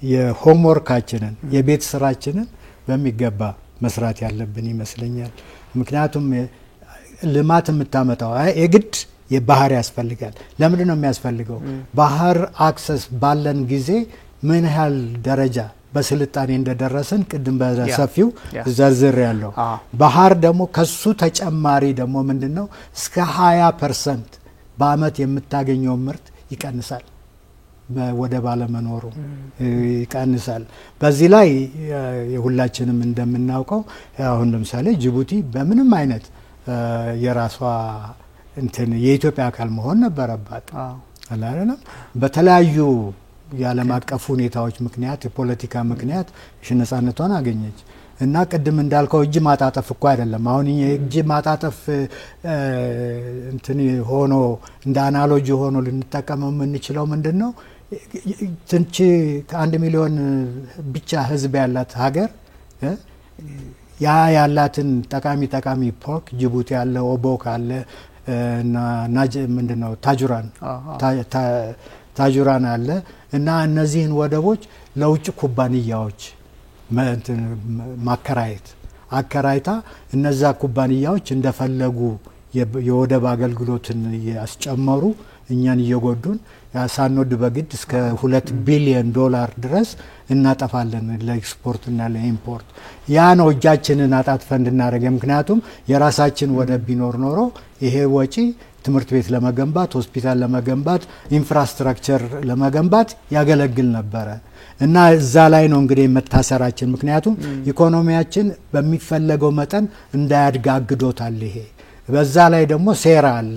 የሆምወርካችንን የቤት ስራችንን በሚገባ መስራት ያለብን ይመስለኛል። ምክንያቱም ልማት የምታመጣው የግድ የባህር ያስፈልጋል። ለምንድን ነው የሚያስፈልገው? ባህር አክሰስ ባለን ጊዜ ምን ያህል ደረጃ በስልጣኔ እንደደረስን ቅድም በሰፊው ዘርዝር ያለው ባህር ደግሞ ከሱ ተጨማሪ ደግሞ ምንድነው እስከ 20% በአመት የምታገኘው ምርት ይቀንሳል። ወደ ባለመኖሩ ይቀንሳል። በዚህ ላይ የሁላችንም እንደምናውቀው አሁን ለምሳሌ ጅቡቲ በምንም አይነት የራሷ እንትን የኢትዮጵያ አካል መሆን ነበረባት አላለም። በተለያዩ የዓለም አቀፍ ሁኔታዎች ምክንያት የፖለቲካ ምክንያት ነፃነቷን አገኘች እና ቅድም እንዳልከው እጅ ማጣጠፍ እኮ አይደለም። አሁን እጅ ማጣጠፍ እንትን ሆኖ እንደ አናሎጂ ሆኖ ልንጠቀመው የምንችለው ምንድነው? ትንሽ ከ1 ሚሊዮን ብቻ ህዝብ ያላት ሀገር ያ ያላትን ጠቃሚ ፖርክ ጅቡቲ ያለ ኦቦክ አለ እና ምንድነው ታጁራን አለ እና እነዚህን ወደቦች ለውጭ ኩባንያዎች አከራይታ እነዛ ኩባንያዎች እንደፈለጉ የወደብ አገልግሎትን ያስጨመሩ እኛን እየጎዱን ሳንወድ በግድ እስከ $2 ቢሊዮን ድረስ እናጠፋለን ለኤክስፖርት እና ለኢምፖርት። ያ ነው እጃችንን አጣጥፈን እንድናደርግ። ምክንያቱም የራሳችን ወደብ ቢኖር ኖሮ ይሄ ወጪ ትምህርት ቤት ለመገንባት፣ ሆስፒታል ለመገንባት፣ ኢንፍራስትራክቸር ለመገንባት ያገለግል ነበረ እና እዛ ላይ ነው እንግዲህ መታሰራችን። ምክንያቱም ኢኮኖሚያችን በሚፈለገው መጠን እንዳያድግ አግዶታል። ይሄ በዛ ላይ ደግሞ ሴራ አለ።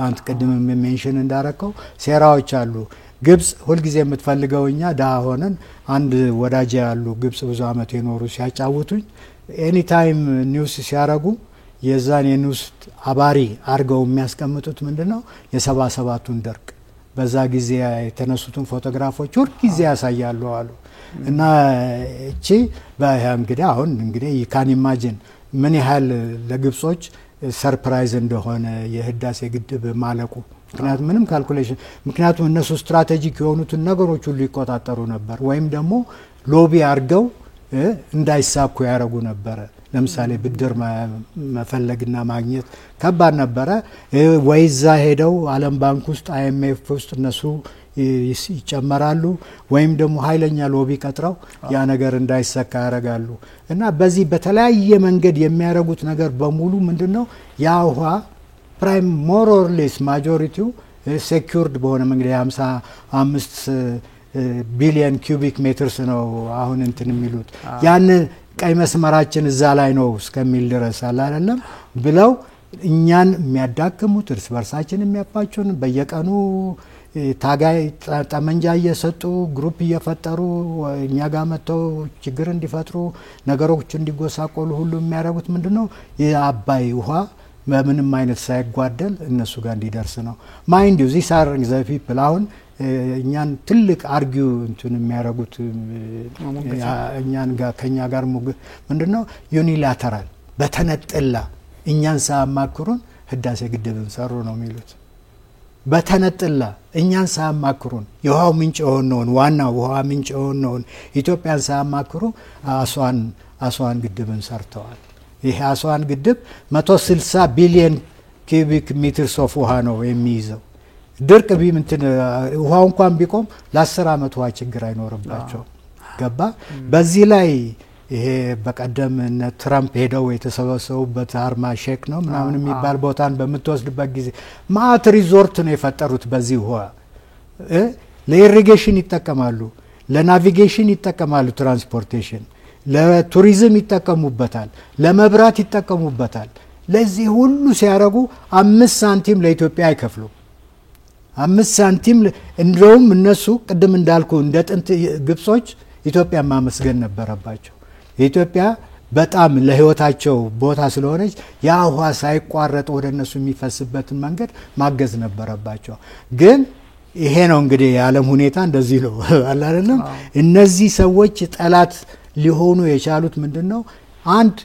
አንተ ቅድም ሜንሽን እንዳረከው ሴራዎች አሉ። ግብጽ ሁሉ ጊዜ የምትፈልገው እኛ ዳሃ ሆነን አንድ ወዳጅ ያሉ ግብጽ ብዙ አመት የኖሩ ሲያጫውቱኝ ኤኒ ታይም ኒውስ ሲያረጉ የዛን የኒውስ አባሪ አርገው የሚያስቀምጡት ምንድነው የ77ቱን ድርቅ በዛ ጊዜ የተነሱትን ፎቶግራፎች ሁሉ ጊዜ ያሳያሉ አሉ እና እቺ እንግዲህ አሁን እንግዲህ you ኢማጂን ምን ያህል ለግብጾች ሰርፕራይዝ እንደሆነ የህዳሴ ግድብ ማለቁ። ምክንያቱም ምንም ካልኩሌሽን ምክንያቱም እነሱ ስትራቴጂክ የሆኑትን ነገሮች ሁሉ ይቆጣጠሩ ነበር ወይም ደግሞ ሎቢ አርገው እንዳይሳኩ ያረጉ ነበር። ለምሳሌ ብድር መፈለግና ማግኘት ከባድ ነበረ። ወይዛ ሄደው ዓለም ባንክ ውስጥ IMF ውስጥ እነሱ ይጨመራሉ ወይም ደግሞ ኃይለኛ ሎቢ ቀጥረው ያ ነገር እንዳይሰካ ያረጋሉ እና በዚህ በተለያየ መንገድ የሚያረጉት ነገር በሙሉ ምንድነው ያ ውሃ ፕራይም ሞር ኦር ሌስ ማጆሪቲው ሴኩርድ በሆነ መንገድ 55 ቢሊዮን ኩቢክ ሜትርስ ነው አሁን እንትን የሚሉት ያን ቀይ መስመራችን እዛ ላይ ነው እስከሚል ድረስ አይደለም ብለው እኛን የሚያዳክሙት እርስ በርሳችን የሚያፋጩን በየቀኑ ታጋይ ጠመንጃ እየሰጡ ግሩፕ እየፈጠሩ እኛ ጋር መተው ችግር እንዲፈጥሩ ነገሮች እንዲጎሳቆሉ ሁሉ የሚያደርጉት ምንድነው የአባይ ውሃ በምንም አይነት ሳይጓደል እነሱ ጋር እንዲደርስ ነው። ማይንድ ዩ ዚስ አር ዘ ፒፕል አሁን እኛን ትልቅ አርጊው እንትን የሚያረጉት እኛን ጋር ከኛ ጋር ምንድነው ዩኒላተራል በተነጠላ እኛን ሳያማክሩን ህዳሴ ግድብን ሰሩ ነው የሚሉት። በተነጠላ እኛን ሳያማክሩን የውሃው ምንጭ ሆነውን ዋና ውሃ ምንጭ ሆነውን ኢትዮጵያን ሳያማክሩ አስዋን ግድብን ሰርተዋል። ይሄ አስዋን ግድብ 160 ቢሊዮን ኩቢክ ሜትርስ ኦፍ ውሃ ነው የሚይዘው። ድርቅ ቢምንትን ውሃው እንኳን ቢቆም ለ10 አመት ውሃ ችግር አይኖርባቸው ገባ። በዚህ ላይ ይሄ በቀደም ትራምፕ ሄደው የተሰበሰቡበት አርማ ሼክ ነው ምናምን የሚባል ቦታን በመተወስድበት ጊዜ ማት ሪዞርት ነው የፈጠሩት። በዚህ ውሃ ለኢሪጌሽን ይጠቀማሉ፣ ለናቪጌሽን ይጠቀማሉ፣ ትራንስፖርቴሽን ለቱሪዝም ይጠቀሙበታል፣ ለመብራት ይጠቀሙበታል። ለዚህ ሁሉ ሲያረጉ 5 ሳንቲም ለኢትዮጵያ አይከፍሉም። 5 ሳንቲም እንደውም እነሱ ቅድም እንዳልኩ እንደ ጥንት ግብጾች ኢትዮጵያ ማመስገን ነበረባቸው። ኢትዮጵያ በጣም ለህይወታቸው ቦታ ስለሆነች ያ ውሃ ሳይቋረጥ ወደ እነሱ የሚፈስበትን መንገድ ማገዝ ነበረባቸው። ግን ይሄ ነው እንግዲህ የዓለም ሁኔታ እንደዚህ ነው አይደለም። እነዚህ ሰዎች ጠላት ሊሆኑ የቻሉት ምንድነው አንድ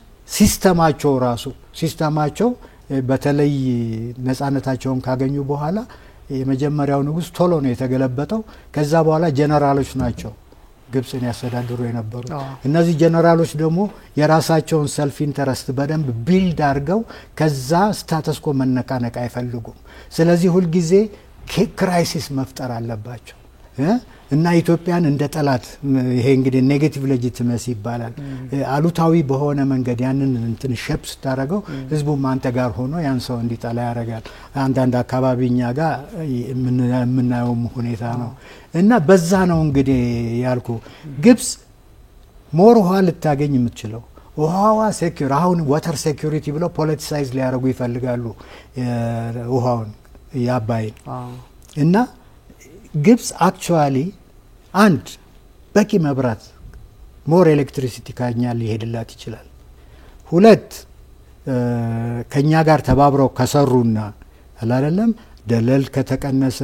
ሲስተማቸው በተለይ ነፃነታቸውን ካገኙ በኋላ የመጀመሪያው ንጉስ ቶሎ ነው የተገለበጠው ከዛ በኋላ ጀነራሎች ናቸው ግብጽን ያስተዳድሩ የነበሩት እነዚህ ጀነራሎች ደግሞ የራሳቸውን ሰልፍ ኢንተረስት በደንብ ቢልድ አድርገው ከዛ ስታተስ ኮ መነቃነቅ አይፈልጉም ስለዚህ ሁሉ ጊዜ ክራይሲስ መፍጠር አለባቸው እና ኢትዮጵያን እንደ ጠላት ይሄ እንግዲህ ኔጌቲቭ ሌጂቲመሲ ይባላል አሉታዊ በሆነ መንገድ ያንን እንትን ሸፕስ ታረጋው ህዝቡ ማንተ ጋር ሆኖ ያን ሰው እንዲጠላ ያረጋል አንዳንድ አካባቢኛ ጋር ምናየው ሁኔታ ነው እና በዛ ነው እንግዲህ ያልኩ ግብጽ ሞር ውሃ ልታገኝ የምትችለው ውሃዋ ሴኩር አሁን ዋተር ሴኩሪቲ ብለው ፖለቲሳይዝ ሊያረጉ ይፈልጋሉ ውሃውን ያባይ እና ግብጽ አክቹአሊ አንድ በቂ መብራት ሞር ኤሌክትሪሲቲ ካኛ ሊሄድላት ይችላል ሁለት ከኛ ጋር ተባብረው ከሰሩና አይደለም ደለል ከተቀነሰ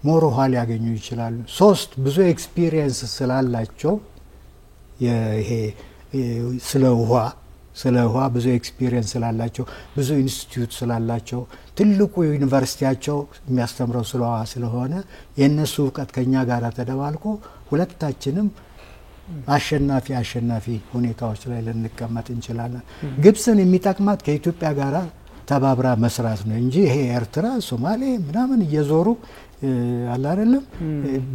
ሞር ውሃ ሊያገኙ ይችላሉ ሶስት ብዙ ኤክስፒሪየንስ ስላላቸው ይሄ ስለ ውሃ ብዙ ኤክስፒሪየንስ ስላላቸው ብዙ ኢንስቲትዩት ስላላቸው ትልቁ ዩኒቨርሲቲያቸው የሚያስተምረው ስለሆነ የነሱ ዕውቀት ከኛ ጋር ተደባልቆ ሁለታችንም አሸናፊ ሁኔታዎች ላይ ልንቀመጥ እንችላለን ግብጽን የሚጠቅማት ከኢትዮጵያ ጋር ተባብራ መስራት ነው እንጂ ይሄ ኤርትራ ሶማሌ ምናምን እየዞሩ አይደለም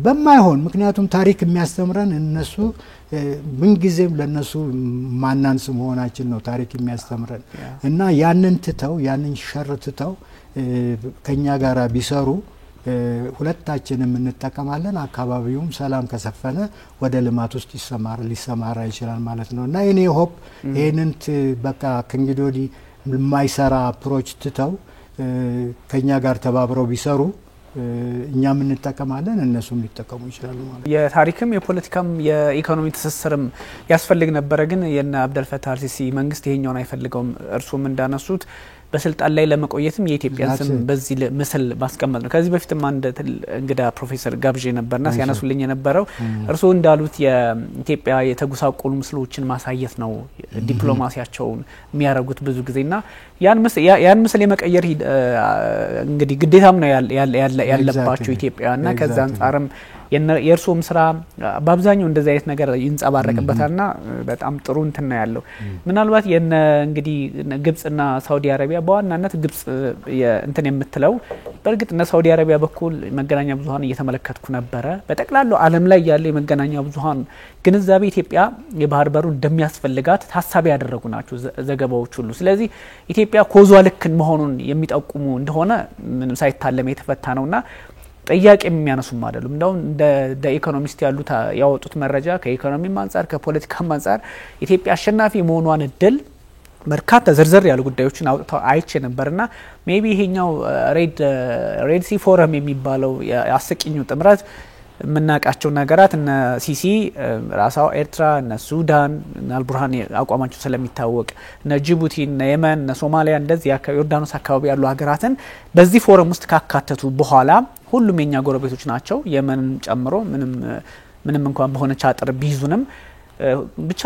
በማይሆን ምክንያቱም ታሪክ የሚያስተምረን እነሱ ምን ጊዜም ለነሱ ማናንስ መሆናችን ነው ታሪክ የሚያስተምረን እና ያንን ሸርትተው ከኛ ጋር ቢሰሩ ሁለታችንም እንጠቀማለን አካባቢውም ሰላም ከሰፈነ ወደ ልማት ውስጥ ሊሰማራ ይችላል ማለት ነው እና እኔ ሆፕ ይሄንን በቃ ከእንግዲህ የማይሰራ አፕሮች ትተው ከኛ ጋር ተባብረው ቢሰሩ እኛም እንጠቀማለን እነሱም ሊጠቀሙ ይችላሉ ማለት የታሪክም የፖለቲካም የኢኮኖሚ ትስስርም ያስፈልግ ነበር ግን የነ አብደል ፈታህ አልሲሲ መንግስት ይሄኛውን አይፈልገውም እርሱም እንዳነሱት በስልጣን ላይ ለመቆየትም የኢትዮጵያ ስም በዚህ ምስል ማስቀመጥ ነው ከዚህ በፊትም አንድ እንግዳ ፕሮፌሰር ጋብዤ ነበርና ሲያነሱልኝ የነበረው እርሱ እንዳሉት የኢትዮጵያ የተጉሳቆሉ ምስሎችን ማሳየት ነው ዲፕሎማሲያቸውን የሚያረጉት ብዙ ጊዜና ያን ምስል የመቀየር እንግዲህ ግዴታም ነው ያለባቸው ኢትዮጵያና ከዛ አንፃርም የእርሱም ስራ በአብዛኛው እንደዚህ አይነት ነገር ይንጸባረቅበታልና በጣም ጥሩ እንትን ነው ያለው ምናልባት እንግዲህ ግብጽና ሳውዲ አረቢያ በዋናነት ግብጽ እንትን የምትለው በርግጥ እና ሳውዲ አረቢያ በኩል መገናኛ ብዙሃን እየተመለከትኩ ነበር በጠቅላላው ዓለም ላይ ያለ የመገናኛ ብዙሃን ግንዛቤ ኢትዮጵያ የባህር በሩ እንደሚያስፈልጋት ታሳቢ ያደረጉ ናቸው ዘገባዎች ሁሉ ስለዚህ ኢትዮጵያ ኮዟ ልክ መሆኑን የሚጠቁሙ እንደሆነ ምንም ሳይታለም የተፈታ ነውና ጥያቄ የሚያነሱም አይደሉም እንደው እንደ ኢኮኖሚስት ያሉት ያወጡት መረጃ ከኢኮኖሚም አንፃር ከፖለቲካም አንፃር ኢትዮጵያ አሸናፊ መሆኗን እድል በርካታ ዝርዝር ያሉ ጉዳዮችን አውጥተው አይቼ ነበርና ሜቢ ይሄኛው ሬድ ሲ ፎረም የሚባለው ያስቂኙ ጥምረት ምናቃቸው ነገራት እነ ሲሲ ራሳው ኤርትራ እነ ሱዳን እና አልቡርሃን አቋማቸው ስለሚታወቅ እነ ጅቡቲ እነ የመን እነ ሶማሊያ እንደዚህ ዮርዳኖስ አካባቢ ያሉ ሀገራትን በዚህ ፎረም ውስጥ ካካተቱ በኋላ ሁሉም የኛ ጎረቤቶች ናቸው የመንን ጨምሮ ምንም እንኳን በሆነች አጥር ቢይዙንም ብቻ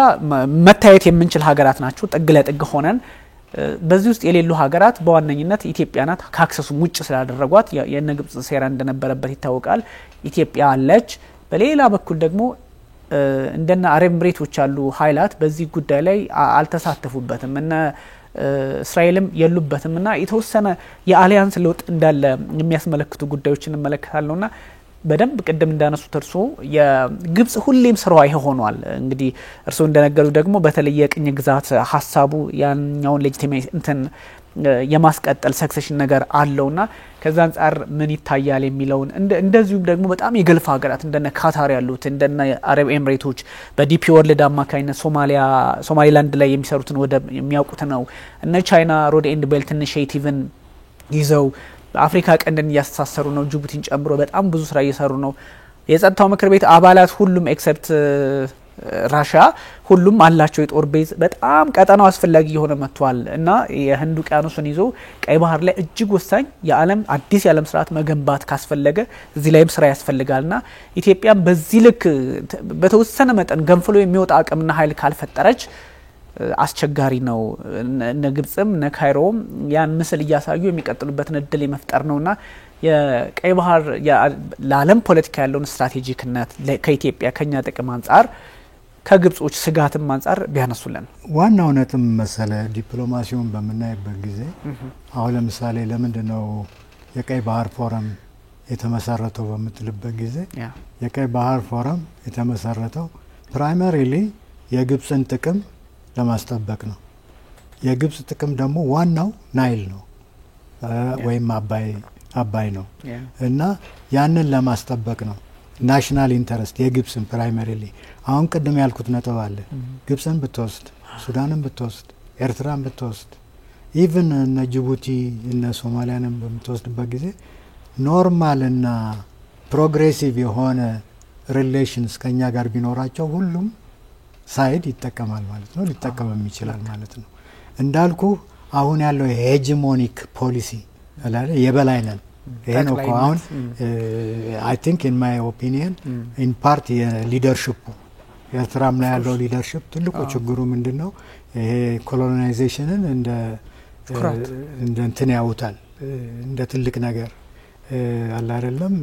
መታየት የምንችል ሀገራት ናቸው ጥግ ለጥግ ሆነን በዚህ ውስጥ የሌሉ ሀገራት በዋነኝነት ኢትዮጵያናት ካክሰሱ ሙጭ ስላደረጓት የነግብጽ ሴራ እንደነበረበት ይታወቃል ኢትዮጵያ አለች በሌላ በኩል ደግሞ እንደና አረብ ኤምሬቶች አሉ ኃይላት በዚህ ጉዳይ ላይ አልተሳተፉበትም እና እስራኤልም የሉበትምና የተወሰነ የአሊያንስ ለውጥ እንዳለ የሚያስመለክቱ ጉዳዮችን እንመለከታለውና በደንብ ቀደም እንዳነሱት እርሶ የግብጽ ሁሌም ስራው አይሆኗል እንግዲህ እርሶ እንደነገሩ ደግሞ በተለይ የቅኝ ግዛት ሐሳቡ ያኛውን ሌጂቲሜት እንትን የማስቀጠል ሰክሰሽን ነገር አለውና ከዛ አንፃር ምን ይታያል የሚለውን እንደዚሁም ደግሞ በጣም የገልፍ ሀገራት እንደነ ካታር ያሉት እንደነ አረብ ኤምሬቶች በዲፒ ወርልድ አማካይነት ሶማሊላንድ ላይ የሚሰሩትን ወደ የሚያውቁት ነው እነ ቻይና ሮድ ኤንድ ቤልት ኢኒሺዬቲቭን ይዘው አፍሪካ ቀንድን ያስተሳሰሩ ነው ጅቡቲን ጨምሮ በጣም ብዙ ስራ እየሰሩ ነው የጸጥታው ምክር ቤት አባላት ሁሉም ኤክሰፕት ራሽያ ሁሉም አላቸው የጦር ቤዝ በጣም ቀጠናው አስፈላጊ የሆነ መጥቷል እና የህንድ ውቅያኖስን ይዞ ቀይ ባህር ላይ እጅግ ወሳኝ የዓለም አዲስ የዓለም ስርዓት መገንባት ካስፈለገ እዚህ ላይም ስራ ያስፈልጋልና ኢትዮጵያም በዚህ ልክ በተወሰነ መጠን ገንፍሎ የሚወጣ አቅምና ኃይል ካልፈጠረች አስቸጋሪ ነው። እነ ግብጽም እነ ካይሮም ያን ምስል እያሳዩ የሚቀጥሉበትን እድል የመፍጠር ነውና የቀይ ባህር ለዓለም ፖለቲካ ያለውን ስትራቴጂክነት ከኢትዮጵያ ከኛ ጥቅም አንጻር ከግብጾች ስጋትም አንጻር ቢያነሱልን ዋናው ነጥብ መሰለ ዲፕሎማሲውን በመናይበት ጊዜ አሁን ለምሳሌ ለምንድነው የቀይ ባህር ፎረም የተመሰረተው በምትልበት ጊዜ የቀይ ባህር ፎረም የተመሰረተው ፕራይመሪሊ የግብጽን ጥቅም ለማስጠበቅ ነው። የግብጽ ጥቅም ደግሞ ዋናው ናይል ነው ወይም አባይ ነው እና ያንን ለማስጠበቅ ነው። ናሽናል ኢንተረስት የግብጽን ፕራይመሪሊ አሁን ቅድም ያልኩት ነጥብ አለ። ግብጽን ብትወስድ ሱዳንን ብትወስድ ኤርትራን ብትወስድ ኢቭን እነ ጅቡቲ እነ ሶማሊያንም በምትወስድበት ጊዜ ኖርማልና ፕሮግሬሲቭ የሆነ ሪሌሽንስ ከኛ ጋር ቢኖራቸው ሁሉም ሳይድ ይጠቀማል ማለት ነው፣ ሊጠቀምም ይችላል ማለት ነው። እንዳልኩ አሁን ያለው ሄጂሞኒክ ፖሊሲ አላለ የበላይነን ይሄ ነው እኮ አሁን አይ ቲንክ ኢን ማይ ኦፒኒየን ኢን ፓርት የሊደርሺፕ ኤርትራም ላይ ያለው ሊደርሺፕ ትልቁ ችግሩ ምንድነው? ይሄ ኮሎናይዜሽንን እንደ እንትን ያውታል እንደ ትልቅ ነገር አለ አይደለም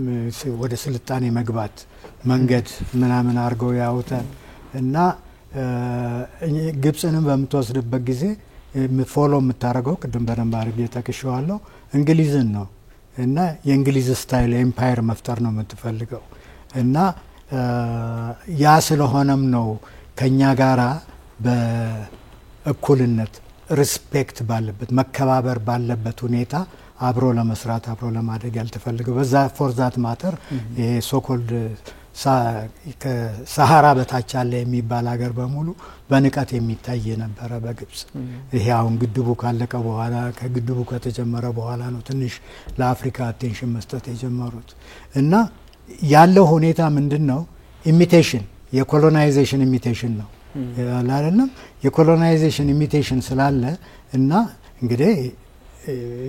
ወደ ስልጣኔ መግባት መንገድ ምናምን አርገው ያውታል እና ግብጽንም በመተወስድበት ጊዜ ፎሎ የምታረገው ቅድም በደንብ አድርጌ ተከሽዋለሁ እንግሊዝን ነው እና የእንግሊዝ ስታይል ኤምፓየር መፍጠር ነው የምትፈልገው እና ያ ስለሆነም ነው ከኛ ጋራ በእኩልነት ሪስፔክት ባለበት መከባበር ባለበት ሁኔታ አብሮ ለመስራት አብሮ ለማደግ ያልተፈልገው በዛ ፎር ዛት ማተር ይሄ ሶኮልድ ከሰሃራ በታች ያለ የሚባል ሀገር በሙሉ በንቀት የሚታይ ነበር በግብጽ። ይሄ አሁን ግድቡ ካለቀ በኋላ ከግድቡ ከተጀመረ በኋላ ነው ትንሽ ለአፍሪካ አቴንሽን መስጠት የጀመሩት እና ያለው ሁኔታ ምንድነው? ኢሚቴሽን የኮሎናይዜሽን ኢሚቴሽን ነው አይደለም? የኮሎናይዜሽን ኢሚቴሽን ስላለ እና እንግዲህ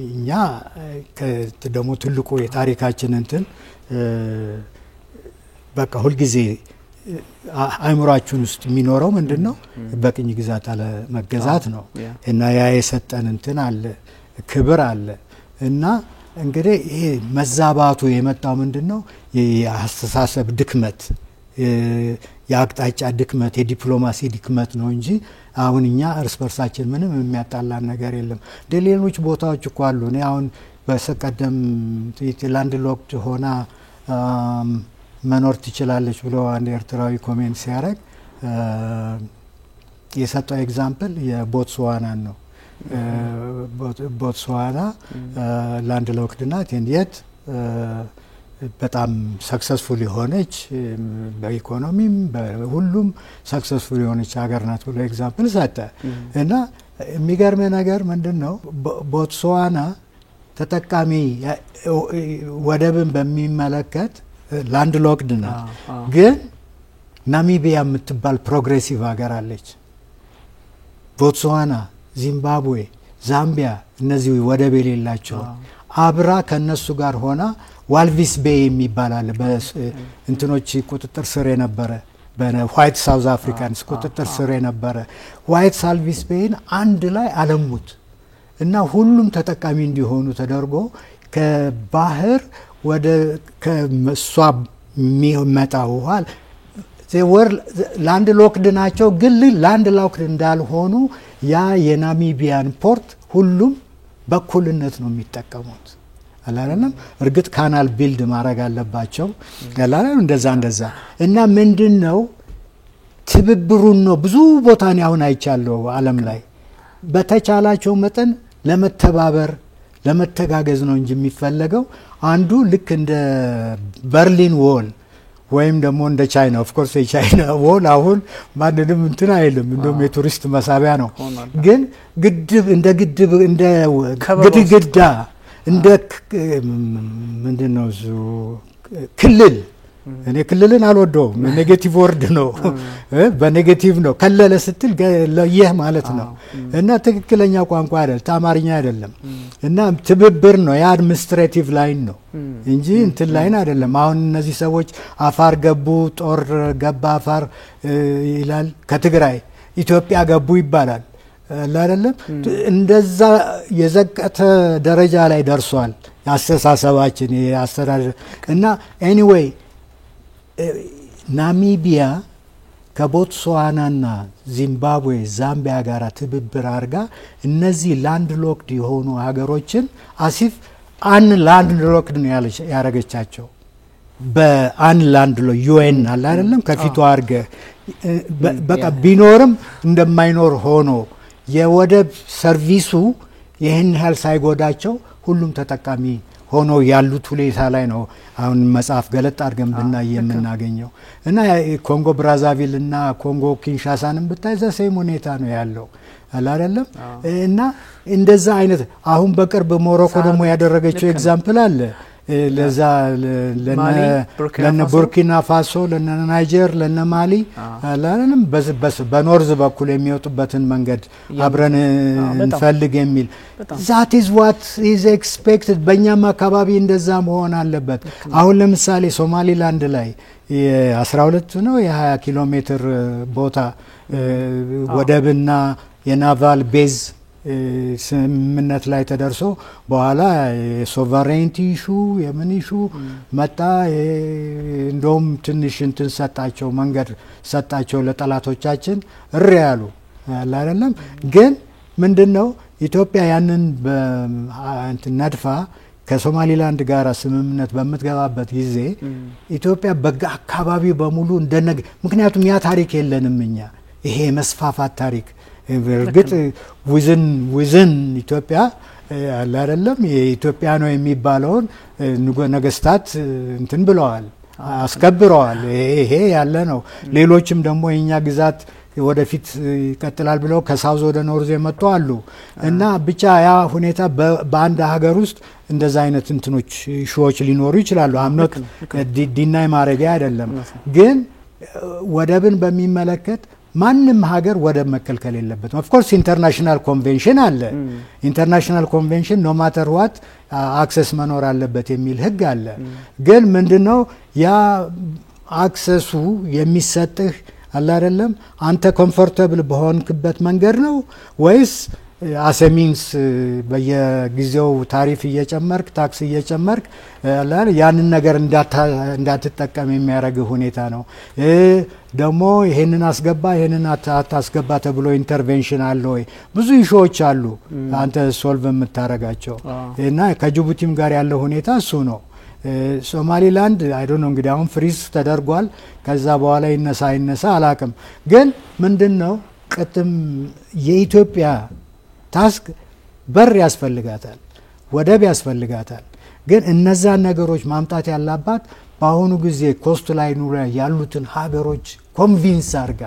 እኛ ደግሞ ትልቁ የታሪካችን እንትን በቃ ሁሉ ጊዜ አይምሯችን ውስጥ የሚኖረው ምንድነው? በቅኝ ግዛት አለ መገዛት ነው እና ያ የሰጠን እንትን አለ ክብር አለ እና እንግዲህ ይሄ መዛባቱ የመጣው ምንድነው? የአስተሳሰብ ድክመት የአቅጣጫ ድክመት የዲፕሎማሲ ድክመት ነው እንጂ አሁን እኛ እርስ በርሳችን ምንም የሚያጣላን ነገር የለም። ሌሎች ቦታዎች እኮ አሉ። እኔ አሁን በሰቀደም ላንድ ሎክድ ሆና መኖር ትችላለች ብሎ አንድ ኤርትራዊ ኮሜንት ሲያደርግ የሰጠው ኤግዛምፕል የቦትስዋናን ነው። ቦትስዋና ላንድ ሎክድ ናት የት በጣም ሰክሰስፉል የሆነች በኢኮኖሚም በሁሉም ሰክሰስፉል የሆነች ሀገር ናት ብሎ ኤግዛምፕል ሰጠ እና የሚገርም ነገር ምንድነው? ቦትስዋና ተጠቃሚ ወደብን በሚመለከት ላንድ ሎክድ ናት፣ ግን ናሚቢያ የምትባል ፕሮግሬሲቭ ሀገር አለች። ቦትስዋና፣ ዚምባብዌ፣ ዛምቢያ እነዚህ ወደብ የሌላቸው አብራ ከነሱ ጋር ሆና ዋልቪስ ቤይ የሚባል አለ በእንትኖች ቁጥጥር ስር የነበረ በዋይት ሳውዝ አፍሪካንስ ቁጥጥር ስር የነበረ ዋይት ሳልቪስ ቤይን አንድ ላይ አለሙት እና ሁሉም ተጠቃሚ እንዲሆኑ ተደርጎ ከባህር ወደ ከሷ የሚመጣው ውሃ ዘወር ላንድ ሎክድ ናቸው፣ ግን ላንድ ሎክድ እንዳልሆኑ ያ የናሚቢያን ፖርት ሁሉም በኩልነት ነው የሚጠቀሙት አላለም። እርግጥ ካናል ቢልድ ማድረግ አለባቸው አላለም እንደዛ እና ምንድነው ትብብሩን ነው ብዙ ቦታ ነው አሁን አይቻለው ዓለም ላይ በተቻላቸው መጠን ለመተባበር ለመተጋገዝ ነው እንጂ የሚፈለገው አንዱ ልክ እንደ በርሊን ዎል ወይም ደግሞ እንደ ቻይና ኦፍ ኮርስ የቻይና ዎል አሁን ማንንም እንትን አይልም እንደውም የቱሪስት መሳቢያ ነው። ግን ግድብ እንደ ግድግዳ እንደ ምንድነው ክልል እኔ ክልልን አልወደውም ኔጌቲቭ ወርድ ነው በኔጌቲቭ ነው ከለለ ስትል ለየህ ማለት ነው እና ትክክለኛ ቋንቋ አይደለም ታማርኛ አይደለም እና ትብብር ነው የአድሚኒስትሬቲቭ ላይን ነው እንጂ እንትን ላይን አይደለም አሁን እነዚህ ሰዎች አፋር ገቡ ጦር ገባ አፋር ይላል ከትግራይ ኢትዮጵያ ገቡ ይባላል አይደለም እንደዛ የዘቀተ ደረጃ ላይ ደርሷል ያስተሳሰባችን ያስተዳደር እና ኤኒዌይ ናሚቢያ ከቦትስዋናና ዚምባብዌ ዛምቢያ ጋር ትብብር አድርጋ እነዚህ ላንድ ሎክድ የሆኑ ሀገሮችን አሲፍ አን ላንድ ሎክድ ነው ያረገቻቸው በአን ላንድ ሎ ዩኤን አለ አይደለም ከፊቱ አርገ በቃ ቢኖርም እንደማይኖር ሆኖ የወደብ ሰርቪሱ ይህን ያህል ሳይጎዳቸው ሁሉም ተጠቃሚ ሆኖ ያሉት ሁኔታ ላይ ነው አሁን መጽሐፍ ገለጥ አድርገን ብናይ የምናገኘው እና ኮንጎ ብራዛቪል እና ኮንጎ ኪንሻሳንም ብታይ ዘሴም ሁኔታ ነው ያለው አይደለም እና እንደዛ አይነት አሁን በቅርብ ሞሮኮ ደግሞ ያደረገችው ኤግዛምፕል አለ ለዛ ለነ ቡርኪና ፋሶ ለነ ናይጀር ለነ ማሊ አላንም በኖርዝ በኩል የሚወጡበትን መንገድ አብረን እንፈልግ የሚል that is what is expected በእኛም አካባቢ እንደዛ መሆን አለበት አሁን ለምሳሌ ሶማሊላንድ ላይ የ12 ነው የ20 ኪሎ ሜትር ቦታ ወደብና የናቫል ቤዝ ስምምነት ላይ ተደርሶ በኋላ ሶቨሬንቲ ኢሹ የምን ኢሹ መጣ እንደውም ትንሽ እንትን ሰጣቸው መንገድ ሰጣቸው ለጠላቶቻችን እሪያሉ አይደለም ግን ምንድነው ኢትዮጵያ ያንን ነድፋ ከሶማሊላንድ ጋር ስምምነት በመትገባበት ጊዜ ኢትዮጵያ በአካባቢ በሙሉ እንደነገ ምክንያቱም ያ ታሪክ የለንም እኛ ይሄ መስፋፋት ታሪክ እርግጥ within ኢትዮጵያ አይደለም የኢትዮጵያ ነው የሚባለውን ነገስታት እንትን ብለዋል አስከብረዋል ይሄ ያለ ነው ሌሎችም ደግሞ የኛ ግዛት ወደፊት ይቀጥላል ብለው ከሳውዝ ወደ ኖርዝ የመጡ አሉ እና ብቻ ያ ሁኔታ በአንድ ሀገር ውስጥ እንደዛ አይነት እንትኖች ሾዎች ሊኖሩ ይችላሉ አምኖት ዲናይ ማረጊያ አይደለም ግን ወደብን በሚመለከት ማንም ሀገር ወደብ መከልከል የለበትም ኦፍ ኮርስ ኢንተርናሽናል ኮንቬንሽን አለ ኢንተርናሽናል ኮንቬንሽን ኖ ማተር ዋት አክሰስ መኖር አለበት የሚል ህግ አለ ግን ምንድነው ያ አክሰሱ የሚሰጥህ አለ አይደለም አንተ ኮምፎርታብል በሆንክበት መንገድ ነው ወይስ አሰሚንስ በየጊዜው ታሪፍ እየጨመርክ ታክስ እየጨመርክ ያንን ነገር እንዳትጠቀም የሚያረግ ሁኔታ ነው ደግሞ ይሄንን አስገባ ይሄንን አታስገባ ተብሎ ኢንተርቬንሽን አለ ወይ ብዙ ኢሹዎች አሉ አንተ ሶልቭ የምታረጋቸው እና ከጅቡቲም ጋር ያለው ሁኔታ እሱ ነው ሶማሊላንድ አይ ዶንት ኖ እንግዲህ አሁን ፍሪዝ ተደርጓል ከዛ በኋላ ይነሳ አላቅም ግን ምንድነው ቅጥም የኢትዮጵያ ታስክ በር ያስፈልጋታል ወደብ ያስፈልጋታል ግን እነዛ ነገሮች ማምጣት ያላባት በአሁኑ ጊዜ ኮስት ላይ ኑረ ያሉትን ሀገሮች ኮንቪንስ አርጋ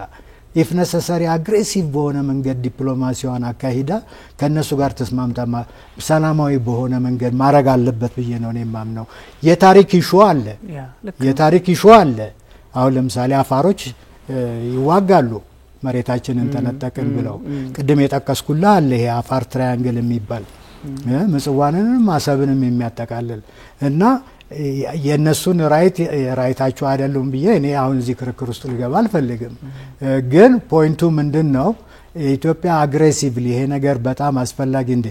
if necessary aggressive በሆነ መንገድ ዲፕሎማሲዋን አካሂዳ ከነሱ ጋር ተስማምታ ሰላማዊ በሆነ መንገድ ማረግ አለበት ብዬ ነው የማምነው የታሪክ ኢሹ አለ አሁን ለምሳሌ አፋሮች ይዋጋሉ መሬታችንን ተነጠቅን ብለው ቅድም የጠቀስኩላ አለ ይሄ አፋር ትራያንግል የሚባል ምጽዋንንም አሰብንም የሚያጠቃልል እና የነሱን ራይታቸው አይደለም ብዬ እኔ አሁን እዚህ ክርክር ውስጥ ልገባ አልፈልግም ግን ፖይንቱ ምንድነው ኢትዮጵያ አግሬሲቭሊ ይሄ ነገር በጣም አስፈላጊ እንደ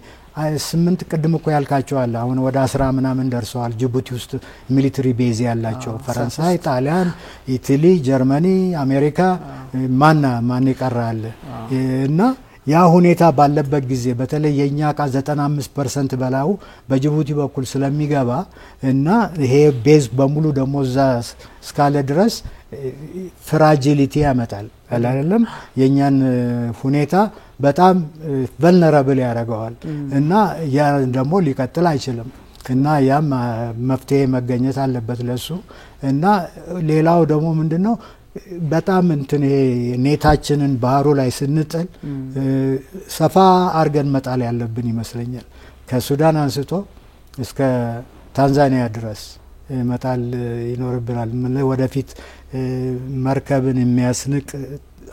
8 ቅድም እኮ ያልካቸው አለ አሁን ወደ 10 ምናምን ደርሰዋል ጅቡቲ ውስጥ ሚሊተሪ ቤዝ ያላቸው ፈረንሳይ ጣሊያን ኢታሊ ጀርመኒ አሜሪካ ማን ይቀራል እና ያ ሁኔታ ባለበት ጊዜ በተለይ የኛ ቃ 95% በላው በጅቡቲ በኩል ስለሚገባ እና ይሄ ቤዝ በሙሉ ደግሞ እዛ እስካለ ድረስ ፍራጂሊቲ ያመጣል አይደለም የኛን ሁኔታ በጣም vulnerable ያደርገዋል እና ያ ደግሞ ሊቀጥል አይችልም እና ያም መፍትሄ መገኘት አለበት ለሱ እና ሌላው ደግሞ ምንድነው በጣም እንትን ይሄ ኔታችንን ባህሩ ላይ ስንጥል ሰፋ አርገን መጣል ያለብን ይመስለኛል ከሱዳን አንስቶ እስከ ታንዛኒያ ድረስ መጣል ይኖርብናል። ምን ወደፊት መርከብን የሚያስንቅ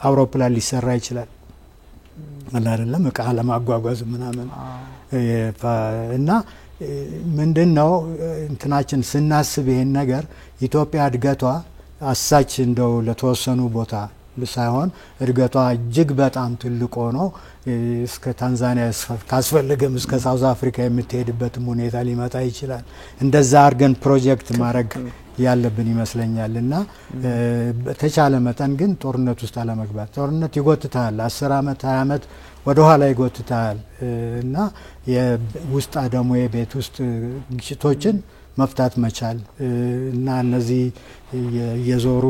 አውሮፕላን ሊሰራ ይችላል አይደለም እቃ ለማጓጓዝ ምናምን እና ምንድነው እንትናችን ስናስብ ይሄን ነገር ኢትዮጵያ እድገቷ አሳች እንደው ለተወሰኑ ቦታ ሳይሆን እድገቷ እጅግ በጣም ትልቅ ሆኖ እስከ ታንዛኒያ ካስፈልገም እስከ ሳውዝ አፍሪካ የምትሄድበትም ሁኔታ ሊመጣ ይችላል። እንደዛ አርገን ፕሮጀክት ማድረግ ያለብን ይመስለኛልና በተቻለ መጠን ግን ጦርነት ውስጥ አለመግባት። ጦርነት ይጎትታል 10 አመት 20 አመት ወደ ኋላ ይጎትታል እና የውስጥ ደግሞ የቤት ውስጥ ግጭቶችን መፍታት መቻል እና እነዚህ የዞሩ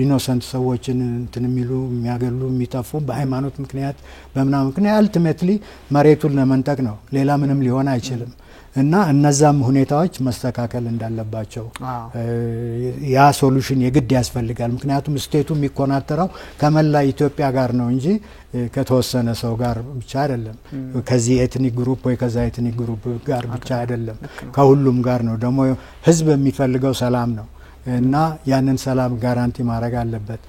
ኢኖሰንት ሰዎችን እንትን የሚሉ የሚያገሉ የሚጠፉ በሃይማኖት ምክንያት በመናም ምክንያት አልቲሜትሊ መሬቱን ለመንጠቅ ነው። ሌላ ምንም ሊሆን አይችልም እና እነዛም ሁኔታዎች መስተካከል እንዳለባቸው ያ ሶሉሽን የግድ ያስፈልጋል። ምክንያቱም ስቴቱ የሚኮናተረው ከመላ ኢትዮጵያ ጋር ነው እንጂ ከተወሰነ ሰው ጋር ብቻ አይደለም። ከዚህ ኤትኒክ ግሩፕ ወይ ከዛ ኤትኒክ ግሩፕ ጋር ብቻ አይደለም፣ ከሁሉም ጋር ነው። ደግሞ ህዝብ የሚፈልገው ሰላም ነው እና ያንን ሰላም ጋራንቲ ማድረግ አለበት።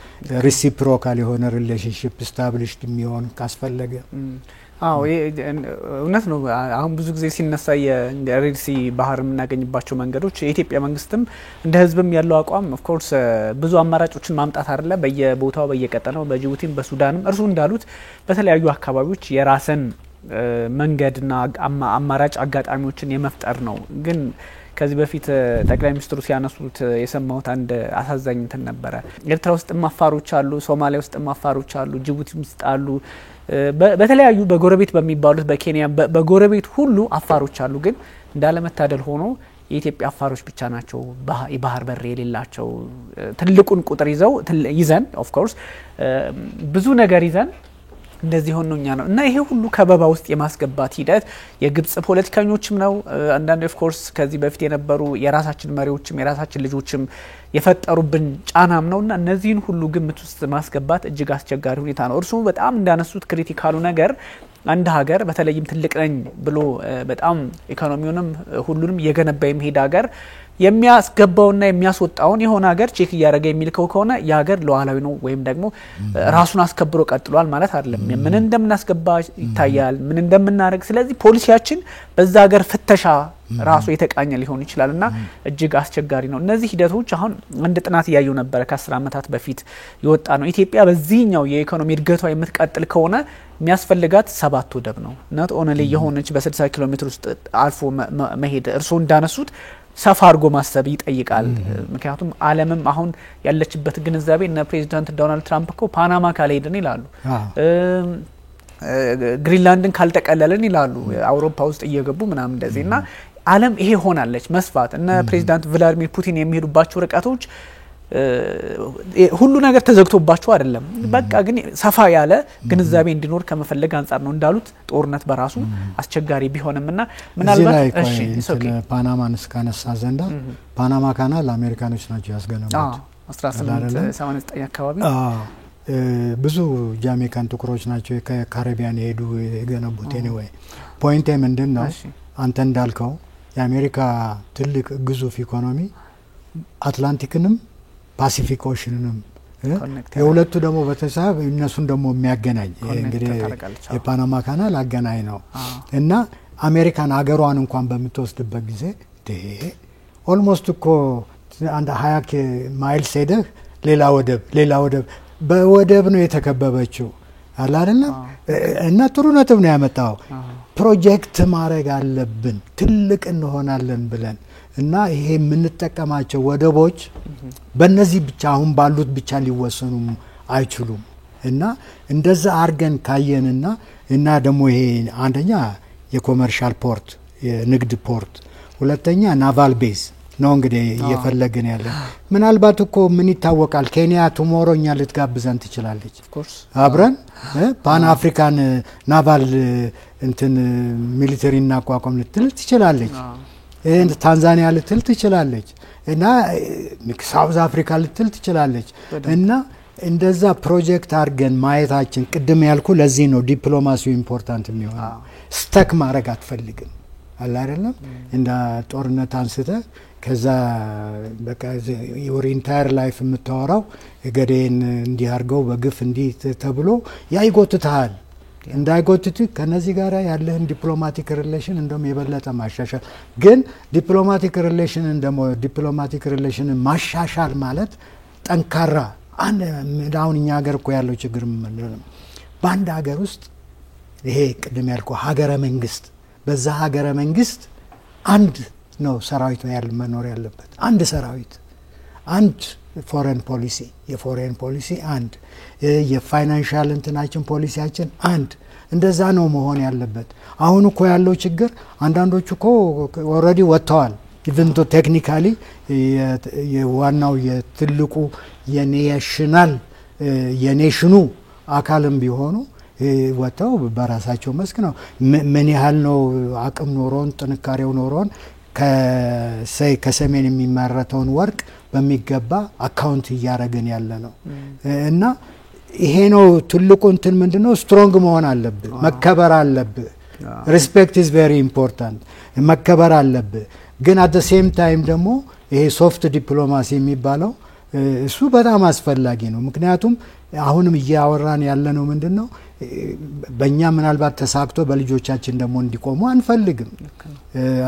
ሪሲፕሮካል የሆነ ሪሌሽንሺፕ ስታብሊሽድ የሚሆን ካስፈለገ እውነት ነው። አሁን ብዙ ጊዜ ሲነሳ የሬድ ሲ ባህር የምናገኝባቸው መንገዶች የኢትዮጵያ መንግስትም እንደ ህዝብም ያለው አቋም ኦፍ ኮርስ ብዙ አማራጮችን ማምጣት አይደለ በየቦታው በየቀጠናው በጅቡቲም በሱዳንም እርሱ እንዳሉት በተለያዩ አካባቢዎች የራስን መንገድና አማራጭ አጋጣሚዎችን የመፍጠር ነው። ግን ከዚህ በፊት ጠቅላይ ሚኒስትሩ ሲያነሱት የሰማሁት አንድ አሳዛኝ እንትን ነበረ። ኤርትራ ውስጥ ማፋሮች አሉ፣ ሶማሊያ ውስጥ ማፋሮች አሉ፣ ጅቡቲ ውስጥ አሉ፣ በተለያዩ በጎረቤት በሚባሉት በኬንያ በጎረቤት ሁሉ አፋሮች አሉ። ግን እንዳለመታደል ሆኖ የኢትዮጵያ አፋሮች ብቻ ናቸው የባህር በር የሌላቸው። ትልቁን ቁጥር ይዘን ኦፍ ኮርስ ብዙ ነገር ይዘን እንደዚህ ሆኖኛ ነው እና ይሄ ሁሉ ከበባ ውስጥ የማስገባት ሂደት የግብጽ ፖለቲከኞችም ነው አንዳንድ ኦፍ ኮርስ ከዚህ በፊት የነበሩ የራሳችን መሪዎችም የራሳችን ልጆችም የፈጠሩብን ጫናም ነውና እነዚህን ሁሉ ግምት ውስጥ ማስገባት እጅግ አስቸጋሪ ሁኔታ ነው። እርሱ በጣም እንዳነሱት ክሪቲካሉ ነገር አንድ ሀገር በተለይም ትልቅ ነኝ ብሎ በጣም ኢኮኖሚውንም ሁሉንም የገነባ የሚሄድ ሀገር የሚያስገባውና የሚያስወጣውን የሆነ ሀገር ቼክ እያደረገ የሚልከው ከሆነ ያ ሀገር ሉዓላዊ ነው ወይም ደግሞ ራሱን አስከብሮ ቀጥሏል ማለት አይደለም። ምን እንደምናስገባ ይታያል፣ ምን እንደምናደርግ። ስለዚህ ፖሊሲያችን በዛ ሀገር ፍተሻ ራሱ የተቃኘ ሊሆን ይችላልና እጅግ አስቸጋሪ ነው። እነዚህ ሂደቶች አሁን አንድ ጥናት ያየው ነበር ከ10 አመታት በፊት ይወጣ ነው። ኢትዮጵያ በዚህኛው የኢኮኖሚ እድገቷ የምትቀጥል ከሆነ የሚያስፈልጋት 7 ወደብ ነው። not only የሆነች በ60 ኪሎ ሜትር ውስጥ አልፎ መሄድ እርሱ እንዳነሱት ሰፋ አድርጎ ማሰብ ይጠይቃል። ምክንያቱም ዓለምም አሁን ያለችበት ግንዛቤ እና ፕሬዚዳንት ዶናልድ ትራምፕ እኮ ፓናማ ካልሄድን ይላሉ፣ ግሪንላንድን ካልተቀለልን ይላሉ፣ አውሮፓ ውስጥ እየገቡ ምናምን እንደዚህና ዓለም ይሄ ሆናለች መስፋት እና ፕሬዚዳንት ቭላዲሚር ፑቲን የሚሄዱባቸው ርቀቶች ሁሉ ነገር ተዘግቶባቸው አይደለም። በቃ ግን ሰፋ ያለ ግንዛቤ እንዲኖር ከመፈለግ አንፃር ነው። እንዳሉት ጦርነት በራሱ አስቸጋሪ ቢሆንምና ምናልባት እሺ ፓናማን እስካነሳ ዘንዳ ፓናማ ካናል አሜሪካኖች ናቸው ያስገነቡት 1889 አካባቢ። ብዙ ጃሜካን ጥቁሮች ናቸው ከካሪቢያን ሄዱ የገነቡት። ኤኒዌይ ፖይንቴ ምንድነው አንተ እንዳልከው የአሜሪካ ትልቅ ግዙፍ ኢኮኖሚ አትላንቲክንም ፓሲፊክ ኦሽንንም የሁለቱ ደግሞ በተሳብ እነሱን ደግሞ የሚያገናኝ እንግዲህ የፓናማ ካናል አገናኝ ነው እና አሜሪካን ሀገሯን እንኳን በምትወስድበት ጊዜ ኦልሞስት እኮ አንድ 20 ማይልስ ሄደህ ሌላ ወደብ በወደብ ነው የተከበበችው አይደለም። እና ጥሩ ነጥብ ነው ያመጣው። ፕሮጀክት ማድረግ አለብን ትልቅ እንሆናለን ብለን እና ይሄ የምንጠቀማቸው ወደቦች በእነዚህ ብቻ አሁን ባሉት ብቻ ሊወሰኑ አይችሉም። እና እንደዛ አርገን ካየንና እና ደግሞ ይሄ አንደኛ የኮመርሻል ፖርት የንግድ ፖርት፣ ሁለተኛ ናቫል ቤዝ ነው እንግዲህ እየፈለግን ያለ። ምናልባት እኮ ምን ይታወቃል ኬንያ ቱሞሮኛ ልትጋብዘን ትችላለች አብረን ፓን አፍሪካን ናቫል እንትን ሚሊተሪ እናቋቋም ልትል ትችላለች። ታንዛኒያ ልትል ትችላለች እና ሳውዝ አፍሪካ ልትል ትችላለች። እና እንደዛ ፕሮጀክት አርገን ማየታችን ቅድም ያልኩ ለዚህ ነው ዲፕሎማሲው ኢምፖርታንት የሚሆነው። ስተክ ማድረግ አትፈልግም አለ አይደለም እንደ ጦርነት አንስተ ከዛ በቃ your entire life የምታወራው ገዴን እንዲያርገው በግፍ እንዲ ተብሎ ያይጎትታል እንዳይጎትት ከነዚህ ጋር ያለህን ዲፕሎማቲክ ሪሌሽን እንደም የበለጠ ማሻሻል ግን ዲፕሎማቲክ ሪሌሽን ማሻሻል ማለት ጠንካራ አሁን እኛ ሀገር እኮ ያለው ችግር ምንድነው በአንድ ሀገር ውስጥ ይሄ ቅድም ያልከው ሀገረ መንግስት በዛ ሀገረ መንግስት አንድ ነው ሰራዊት ያለ መኖር ያለበት አንድ ሰራዊት አንድ ፎሬን ፖሊሲ አንድ የፋይናንሻል እንትናችን ፖሊሲያችን አንድ እንደዛ ነው መሆን ያለበት አሁን እኮ ያለው ችግር አንዳንዶቹ እኮ ኦሬዲ ወጥተዋል even though technically የዋናው የትልቁ የኔሽኑ አካልም ቢሆኑ ወጣው በራሳቸው መስክ ነው ምን ያህል ነው አቅም ኖሮን ጥንካሬው ኖሮን ከሰሜን የሚመረተውን ወርቅ በሚገባ አካውንት ያያረገን ያለ ነው እና ይሄ ነው ትልቁ እንትን ምንድነው ስትሮንግ መሆን አለበት መከበር አለበት respect is very important መከበር አለበት ግን at the same time ደግሞ ይሄ ሶፍት ዲፕሎማሲ የሚባለው እሱ በጣም አስፈላጊ ነው ምክንያቱም አሁንም እያወራን ያለ ነው ምንድነው በእኛ ምናልባት ተሳክቶ በልጆቻችን ደግሞ እንዲቆሙ አንፈልግም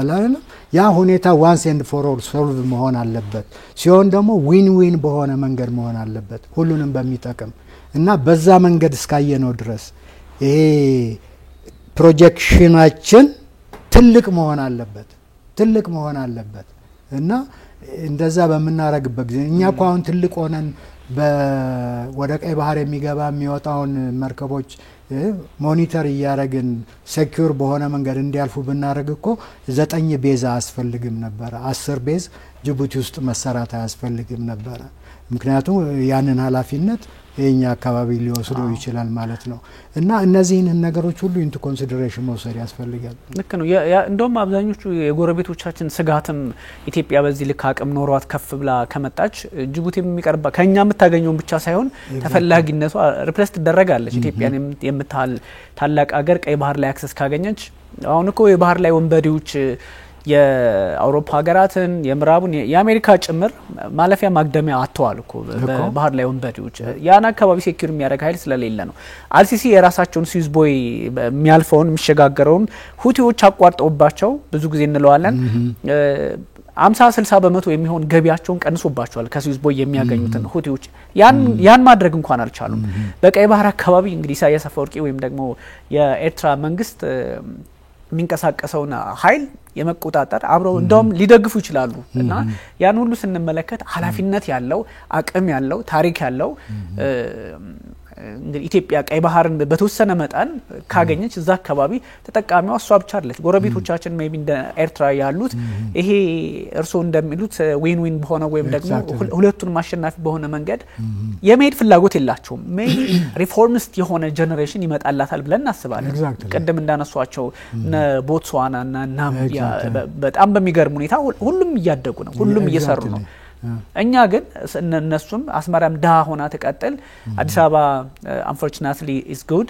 አላለም ያ ሁኔታ once and for all solve መሆን አለበት ሲሆን ደግሞ ዊን በሆነ መንገድ መሆን አለበት ሁሉንም በሚጠቅም እና በዛ መንገድ እስካየነው ድረስ ይሄ ፕሮጀክሽናችን ትልቅ መሆን አለበት እና እንደዛ በመናረግበት ጊዜ እኛ እኮ አሁን ትልቅ ሆነን ወደ ቀይ ባህር የሚወጣውን መርከቦች ሞኒተር ያያረግን ሴኩር በሆነ መንገድ እንዲያልፉ ብናረግ እኮ 9 ቤዝ አስፈልግም ነበር 10 ቤዝ ጅቡቲ ውስጥ መሰራት አያስፈልግም ነበር ምክንያቱም ያንን ኃላፊነት የኛ አካባቢ ሊወስደው ይችላል ማለት ነው እና እነዚህን ነገሮች ሁሉ ኢንቱ ኮንሲደሬሽን መውሰድ ያስፈልጋል ልክ ነው እንደውም አብዛኞቹ የጎረቤቶቻችን ስጋትም ኢትዮጵያ በዚህ ልክ አቅም ኖሯት ከፍ ብላ ከመጣች ጅቡቲ የሚቀርባ ከኛ የምታገኘው ብቻ ሳይሆን ተፈላጊነቷ ሪፕሌስ ትደረጋለች ኢትዮጵያን የምታል ታላቅ ሀገር ቀይ ባህር ላይ አክሰስ ካገኘች አሁን እኮ የባህር ላይ ወንበዴዎች የአውሮፓ ሀገራትን የምዕራቡን የአሜሪካ ጭምር ማለፊያ ማግደሚያ አጥተዋል እኮ በባህር ላይ ወንበዴዎች ያን አካባቢ ሴኩር የሚያደርግ ኃይል ስለሌለ ነው አልሲሲ የራሳቸውን ስዊዝ ቦይ የሚያልፈውን የሚሸጋገረውን ሁቲዎች አቋርጠውባቸው ብዙ ጊዜ እንለዋለን 50-60% የሚሆን ገቢያቸውን ቀንሶባቸዋል ከስዊዝ ቦይ የሚያገኙትን ሁቲዎች ያን ማድረግ እንኳን አልቻሉም በቀይ ባህር አካባቢ እንግዲህ ኢሳያስ አፈወርቂ ወይም ደግሞ የኤርትራ መንግስት ሚንቀሳቀሰውና ኃይል የመቆጣጠር አብረው እንደውም ሊደግፉ ይችላሉ እና ያን ሁሉ ስንመለከት ኃላፊነት ያለው አቅም ያለው ታሪክ ያለው እንግዲህ ኢትዮጵያ ቀይ ባህርን በተወሰነ መጠን ካገኘች እዛ አካባቢ ተጠቃሚዋ እሷ ብቻ አይደለች ጎረቤቶቻችን ሜቢ እንደ ኤርትራ ያሉት ይሄ እርሶ እንደሚሉት ዊን በሆነ ወይም ደግሞ ሁለቱን ማሸናፊ በሆነ መንገድ የመሄድ ፍላጎት የላቸውም ሜቢ ሪፎርሚስት የሆነ ጄነሬሽን ይመጣላታል ብለን እናስባለን ቀደም እንዳነሷቸው ቦትስዋና እና ናሚቢያ በጣም በሚገርም ሁኔታ ሁሉም እያደጉ ነው ሁሉም እየሰሩ ነው እኛ ግን እነሱም አስመራም ዳሃ ሆና ተቀጥል አዲስ አበባ unfortunately is good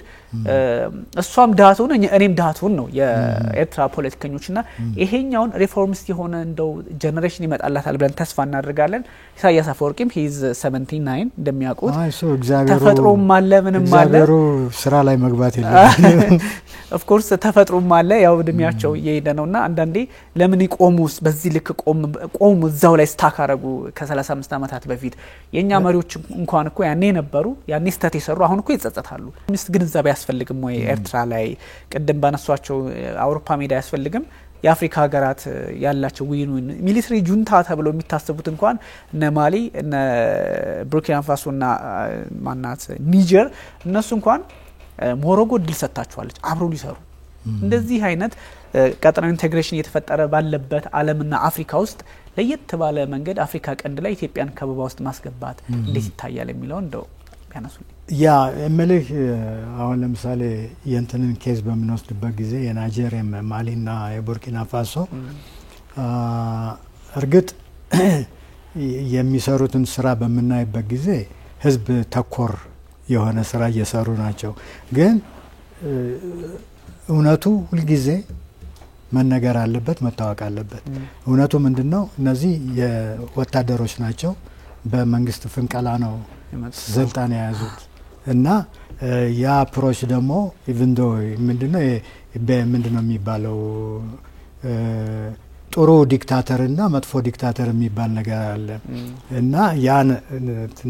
እሷም ዳቱን እኔም ዳቱን ነው የኤርትራ ፖለቲከኞችና ይሄኛውን ሪፎርሚስት የሆነ እንደው ጄነሬሽን ይመጣላታል ብለን ተስፋ እናደርጋለን ኢሳያስ አፈወርቂም he is 79 እንደሚያውቁት ተፈጥሮም አለ ምንም አለ ስራ ላይ መግባት የለም of course ተፈጥሮም አለ ያው እድሜያቸው እየሄደ ነውና አንዳንዴ ለምን ይቆሙስ በዚህ ልክ ቆሙ እዛው ላይ ስታክ አረጉ ከ35 አመታት በፊት የኛ መሪዎች እንኳን እኮ ያኔ ነበሩ ያኔ ስተት ይሰሩ አሁን እኮ ይጸጸታሉ ሚስት ግንዛቤ ያስፈልግም ወይ ኤርትራ ላይ ቀደም ባነሷቸው አውሮፓ ሜዳ ያስፈልግም የአፍሪካ ሀገራት ያላቸው ዊን ሚሊተሪ ጁንታ ተብሎ የሚታሰቡት እንኳን እነ ማሊ እነ ቡርኪና ፋሶና ማናት ኒጀር እነሱ እንኳን ሞሮኮ ድል ሰጣቸዋለች አብረው ሊሰሩ እንደዚህ አይነት ቀጠናዊ ኢንቴግሬሽን እየተፈጠረ ባለበት ዓለምና አፍሪካ ውስጥ ለየት ባለ መንገድ አፍሪካ ቀንድ ላይ ኢትዮጵያን ከበባ ውስጥ ማስገባት እንዴት ይታያል የሚለው እንደው ያነሱልኝ ያ እምልህ አሁን ለምሳሌ የእንትንን ኬዝ በምንወስድበት ጊዜ የናይጄሪያ ማሊና የቡርኪና ፋሶ እርግጥ የሚሰሩትን ስራ በመናይበት ጊዜ ህዝብ ተኮር የሆነ ስራ እየሰሩ ናቸው ግን እውነቱ ሁሉ ጊዜ መነገር አለበት መታወቅ አለበት። እውነቱ ምንድነው እነዚህ የወታደሮች ናቸው በመንግስት ፍንቀላ ነው ስልጣን የያዙት እና ያ አፕሮች ደግሞ ኢቭን ዶ ምንድነው በምንድነው የሚባለው ጥሩ ዲክታተር እና መጥፎ ዲክታተር የሚባል ነገር አለ እና ያን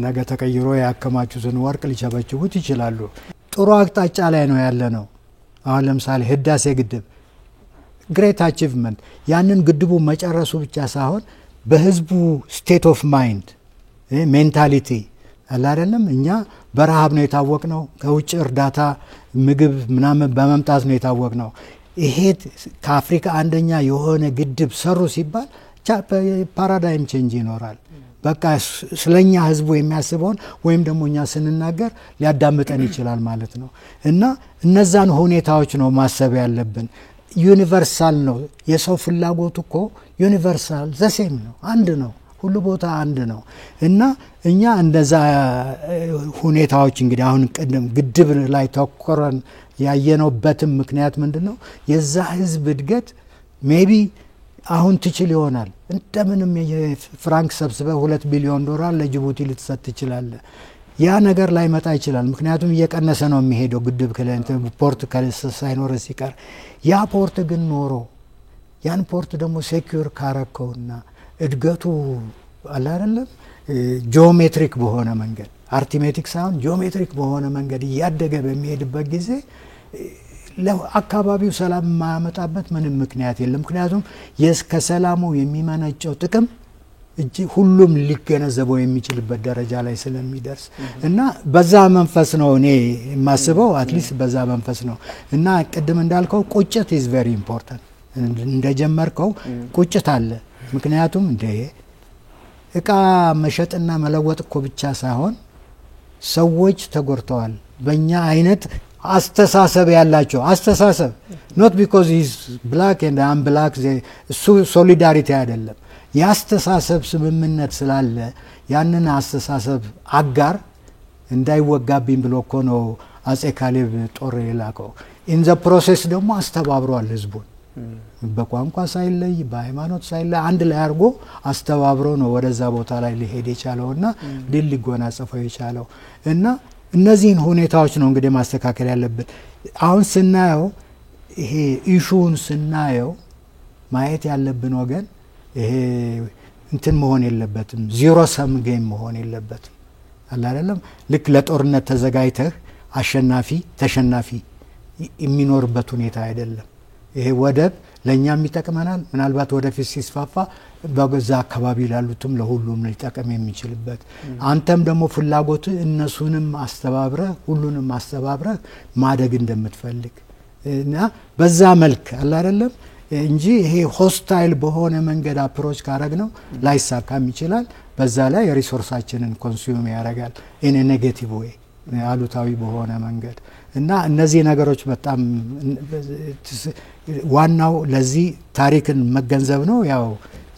ነገ ተቀይሮ ያከማቹትን ወርቅ ሊቸበችቡት ይችላሉ። ጥሩ አቅጣጫ ላይ ነው ያለ ነው። አሁን ለምሳሌ ህዳሴ ግድብ ግሬት አቺቭመንት ያንን ግድቡ መጨረሱ ብቻ ሳይሆን በህዝቡ ስቴት ኦፍ ማይንድ ሜንታሊቲ አለ አይደለም። እኛ በረሃብ ነው የታወቅነው፣ ከውጭ እርዳታ ምግብ ምናምን በመምጣት ነው የታወቅነው። ይሄ ከአፍሪካ አንደኛ የሆነ ግድብ ሰሩ ሲባል ፓራዳይም ቼንጅ ይኖራል። በቃ ስለኛ ህዝቡ የሚያስበውን ወይም ደግሞ እኛ ስንናገር ሊያዳምጠን ይችላል ማለት ነው። እና እነዛን ሁኔታዎች ነው ማሰብ ያለብን። ዩኒቨርሳል ነው የሰው ፍላጎት እኮ ዩኒቨርሳል ዘሴም ነው፣ አንድ ነው፣ ሁሉ ቦታ አንድ ነው። እና እኛ እንደዛ ሁኔታዎች እንግዲህ አሁን ግድብ ላይ ተኮረን ያየነውበትም ምክንያት ምንድነው የዛ ህዝብ እድገት ሜቢ አሁን ትችል ይሆናል እንደምንም የፍራንክ ሰብስበ $2 ቢሊዮን ለጅቡቲ ልትሰጥ ይችላል። ያ ነገር ላይ መጣ ይችላል ምክንያቱም እየቀነሰ ነው የሚሄደው ግድብ ከለንተ ፖርት ሳይኖር ሲቀር። ያ ፖርት ግን ኖሮ ያን ፖርት ደግሞ ሴኩር ካረከውና እድገቱ አለ አይደለም ጂኦሜትሪክ በሆነ መንገድ አርቲሜቲክ ሳይሆን ጂኦሜትሪክ በሆነ መንገድ እያደገ በሚሄድበት ጊዜ ለአካባቢው ሰላም ማያመጣበት ምንም ምክንያት የለም። ምክንያቱም ከሰላሙ የሚመነጨው ጥቅም ሁሉም ሊገነዘበው የሚችልበት ደረጃ ላይ ስለሚደርስ እና በዛ መንፈስ ነው እኔ የማስበው አትሊስት በዛ መንፈስ ነው። እና ቅድም እንዳልከው ቁጭት is very important እንደጀመርከው ቁጭት አለ። ምክንያቱም እቃ መሸጥና መለወጥ እኮ ብቻ ሳይሆን ሰዎች ተጎርተዋል በእኛ አይነት አስተሳሰብ ያላቸው አስተሳሰብ not because he's black and I'm black ሶሊዳሪቲ አይደለም ያስተሳሰብ ስምምነት ስላለ ያንን አስተሳሰብ አጋር እንዳይወጋብኝ ብሎ እኮ ነው አጼ ካሌብ ጦር የላከው። in the process ደግሞ አስተባብሯል ህዝቡን በቋንቋ ሳይለይ በሃይማኖት ሳይለይ አንድ ላይ አርጎ አስተባብሮ ነው ወደዛ ቦታ ላይ ሊሄድ የቻለውና ድል ሊጎናጸፈው የቻለው። እና እነዚህን ሁኔታዎች ነው እንግዲህ ማስተካከል ያለብን። አሁን ስናየው ይሄ ኢሹን ስናየው ማየት ያለብን ወገን ይሄ እንትን መሆን የለበትም ዜሮ ሰም ጌም መሆን የለበትም አለ አይደለም። ልክ ለጦርነት ተዘጋጅተህ አሸናፊ ተሸናፊ የሚኖርበት ሁኔታ አይደለም። ይሄ ወደብ ለኛም ይጠቅመናል ምናልባት ወደፊት ሲስፋፋ በገዛ አካባቢ ላሉትም ለሁሉም ሊጠቅም የሚችልበት አንተም ደግሞ ፍላጎት እነሱንም አስተባብረ ሁሉንም አስተባብረ ማደግ እንደምትፈልግ እና በዛ መልክ አለ አይደለም እንጂ ይሄ ሆስታይል በሆነ መንገድ አፕሮች ካረግነው ላይሳካም ይችላል። በዛ ላይ ሪሶርሳችንን ኮንሱም ያደርጋል in a negative way አሉታዊ በሆነ መንገድ። እና እነዚህ ነገሮች በጣም ዋናው ለዚህ ታሪክን መገንዘብ ነው። ያው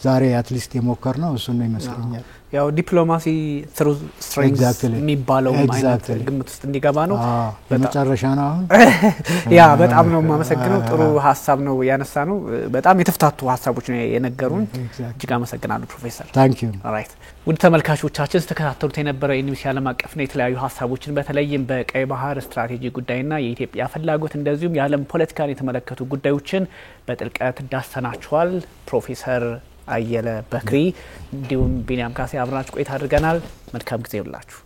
ዛሬ አትሊስት የሞከርነው እሱ ነው ይመስለኛል። ያው ዲፕሎማሲ through strength የሚባለው አይነት ግምት ውስጥ እንዲገባ ነው። በመጨረሻ ነው አሁን ያ በጣም ነው ማመሰግነው። ጥሩ ሐሳብ ነው ያነሳ ነው። በጣም የተፍታቱ ሐሳቦች ነው የነገሩን። እጅግ አመሰግናለሁ ፕሮፌሰር። ታንክ ዩ። ኦልራይት ውድ ተመልካቾቻችን ተከታተሉት የነበረው ኢንቪሲ ዓለም አቀፍና የተለያዩ ሐሳቦችን በተለይም በቀይ ባህር ስትራቴጂ ጉዳይና የኢትዮጵያ ፍላጎት እንደዚሁም የዓለም ፖለቲካን የተመለከቱ ጉዳዮችን በጥልቀት ዳሰናቸዋል። ፕሮፌሰር አየለ በክሪ እንዲሁም ቢኒያም ካሴ አብራችሁ ቆይታ አድርገናል። መልካም ጊዜ ይሁንላችሁ።